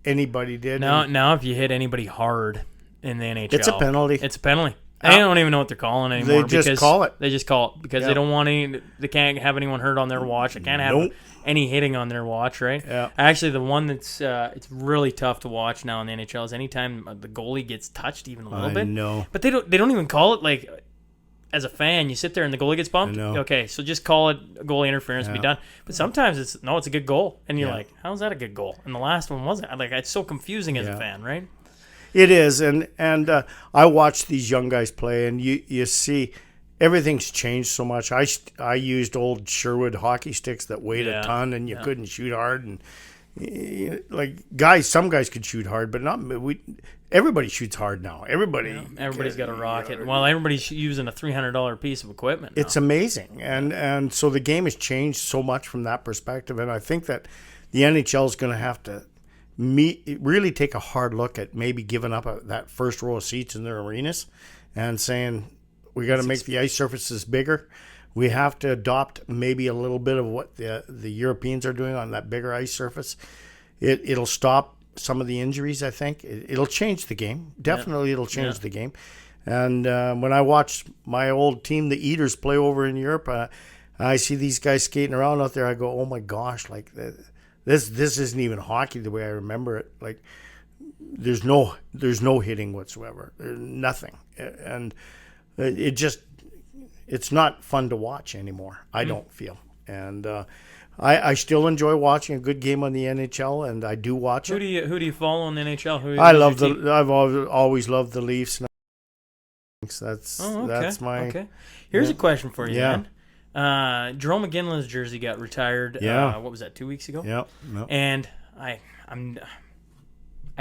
Anybody did. Now if you hit anybody hard in the NHL, it's a penalty. It's a penalty. They don't even know what they're calling anymore. They just call it. They just call it because they don't want they can't have anyone hurt on their watch. They can't have any hitting on their watch, right? Yeah. Actually, the one that's it's really tough to watch now in the NHL is anytime the goalie gets touched even a little bit. I know. But they don't even call it like. As a fan, you sit there and the goalie gets bumped. Okay, so just call it goalie interference and be done. But sometimes it's a good goal, and you're like, how's that a good goal? And the last one wasn't. Like, it's so confusing as a fan, right? It is, and I watch these young guys play, and you see everything's changed so much. I used old Sherwood hockey sticks that weighed a ton, and you couldn't shoot hard. And some guys could shoot hard, but not we. Everybody shoots hard now. Everybody's got a rocket. Well, everybody's using a $300 piece of equipment now. It's amazing, and so the game has changed so much from that perspective, and I think that the NHL is going to have to really take a hard look at maybe giving up that first row of seats in their arenas and saying we got to make the ice surfaces bigger. we have to adopt maybe a little bit of what the Europeans are doing on that bigger ice surface. It'll stop some of the injuries, I think. It'll change the game. Definitely it'll change the game. And when I watch my old team, the Eaters, play over in Europe, I see these guys skating around out there. I go, oh my gosh, like this isn't even hockey the way I remember it. Like there's no hitting whatsoever. There's nothing. And it's not fun to watch anymore, I don't feel. And I still enjoy watching a good game on the NHL, and I do watch it. Who do you follow in the NHL? I've always loved the Leafs. That's my. Okay. Here's a question for you, man. Jerome McGinley's jersey got retired. What was that? 2 weeks ago. Yep. And I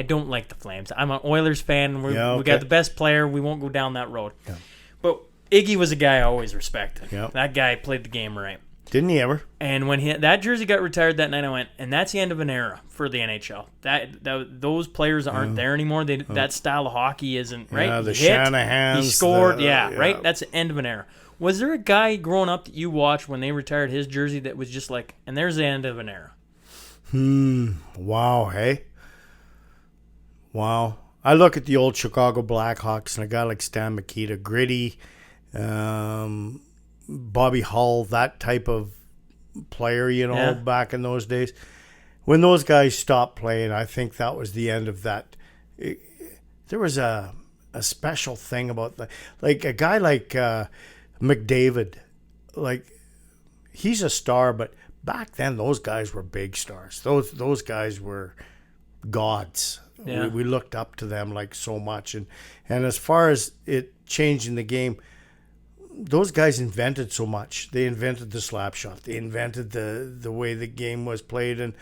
don't like the Flames. I'm an Oilers fan. We got the best player. We won't go down that road. Yeah. But Iggy was a guy I always respected. Yep. That guy played the game right. Didn't he ever? And when that jersey got retired that night, I went, and that's the end of an era for the NHL. Those players aren't there anymore. That style of hockey isn't, right? Yeah, the Shanahans. He scored, right? That's the end of an era. Was there a guy growing up that you watched when they retired his jersey that was just like, and there's the end of an era? Wow, hey? Wow. I look at the old Chicago Blackhawks and a guy like Stan Mikita, gritty, Bobby Hull, that type of player, back in those days. When those guys stopped playing, I think that was the end of that. There was a special thing about like a guy like McDavid, like he's a star, but back then those guys were big stars. Those guys were gods. Yeah. We looked up to them like so much, and as far as it changing the game, those guys invented so much. They invented the slap shot. They invented the way the game was played. And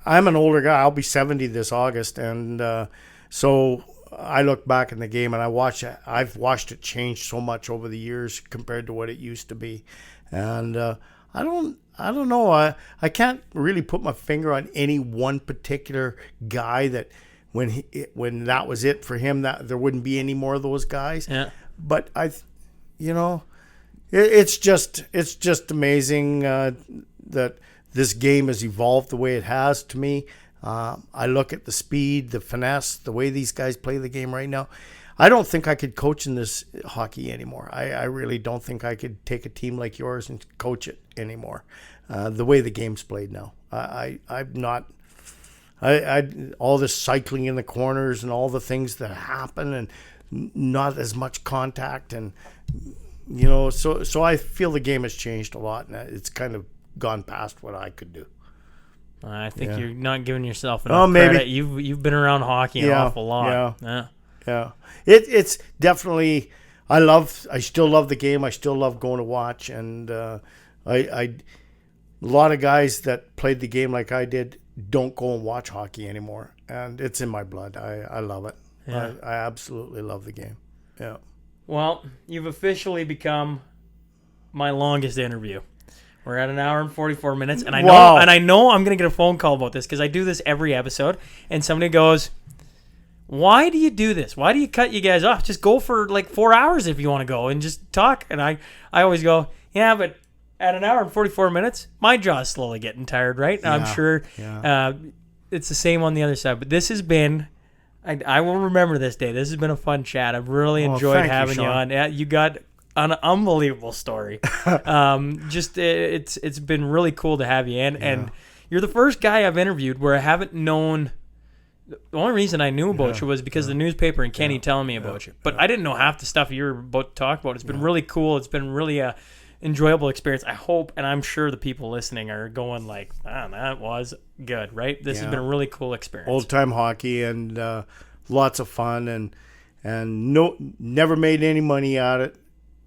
I'm an older guy. I'll be 70 this August. And so I look back in the game and I've watched it change so much over the years compared to what it used to be. And I don't know. I can't really put my finger on any one particular guy that when that was it for him, that there wouldn't be any more of those guys. Yeah. But it's just amazing that this game has evolved the way it has to me. I look at the speed, the finesse, the way these guys play the game right now. I don't think I could coach in this hockey anymore. I really don't think I could take a team like yours and coach it anymore. The way the game's played now, I'm not. All this cycling in the corners and all the things that happen and not as much contact and so I feel the game has changed a lot and it's kind of gone past what I could do. I think you're not giving yourself enough credit. You've been around hockey an awful lot. Yeah. It's definitely. I still love the game. I still love going to watch, and a lot of guys that played the game like I did don't go and watch hockey anymore, and it's in my blood. I love it. Yeah. I absolutely love the game. Yeah. Well, you've officially become my longest interview. We're at 1 hour and 44 minutes, and I know I'm going to get a phone call about this because I do this every episode, and somebody goes, "Why do you do this? Why do you cut you guys off? Just go for like 4 hours if you want to go and just talk." And I always go, "Yeah, but at 1 hour and 44 minutes, my jaw's slowly getting tired, right?" And I'm sure it's the same on the other side. But this has been, I will remember this day. This has been a fun chat. I've really enjoyed having you on. Yeah, you got an unbelievable story. It's been really cool to have you in, and you're the first guy I've interviewed where I haven't known. The only reason I knew about you was because of the newspaper and Kenny telling me about you. But I didn't know half the stuff you were about to talk about. It's been really cool. It's been really a enjoyable experience. I hope, and I'm sure the people listening are going like, that was good, right? This has been a really cool experience. Old-time hockey and lots of fun and never made any money at it.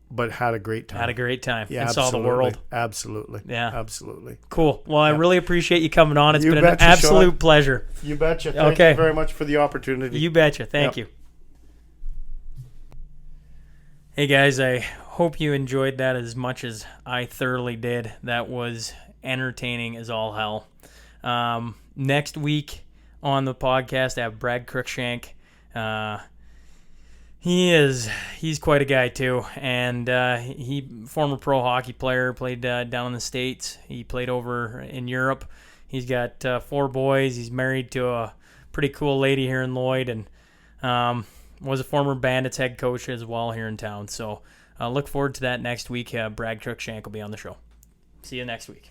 But had a great time. And saw the world. Absolutely. Yeah. Absolutely. Cool. Well, I really appreciate you coming on. It's been an absolute pleasure. You betcha. Thank you very much for the opportunity. You betcha. Thank you. Hey, guys, I hope you enjoyed that as much as I thoroughly did. That was entertaining as all hell. Next week on the podcast, I have Brad Cruikshank. He is. He's quite a guy too, and he former pro hockey player, played down in the States. He played over in Europe. He's got 4 boys. He's married to a pretty cool lady here in Lloyd, and was a former Bandits head coach as well here in town. So look forward to that next week. Brad Cruikshank will be on the show. See you next week.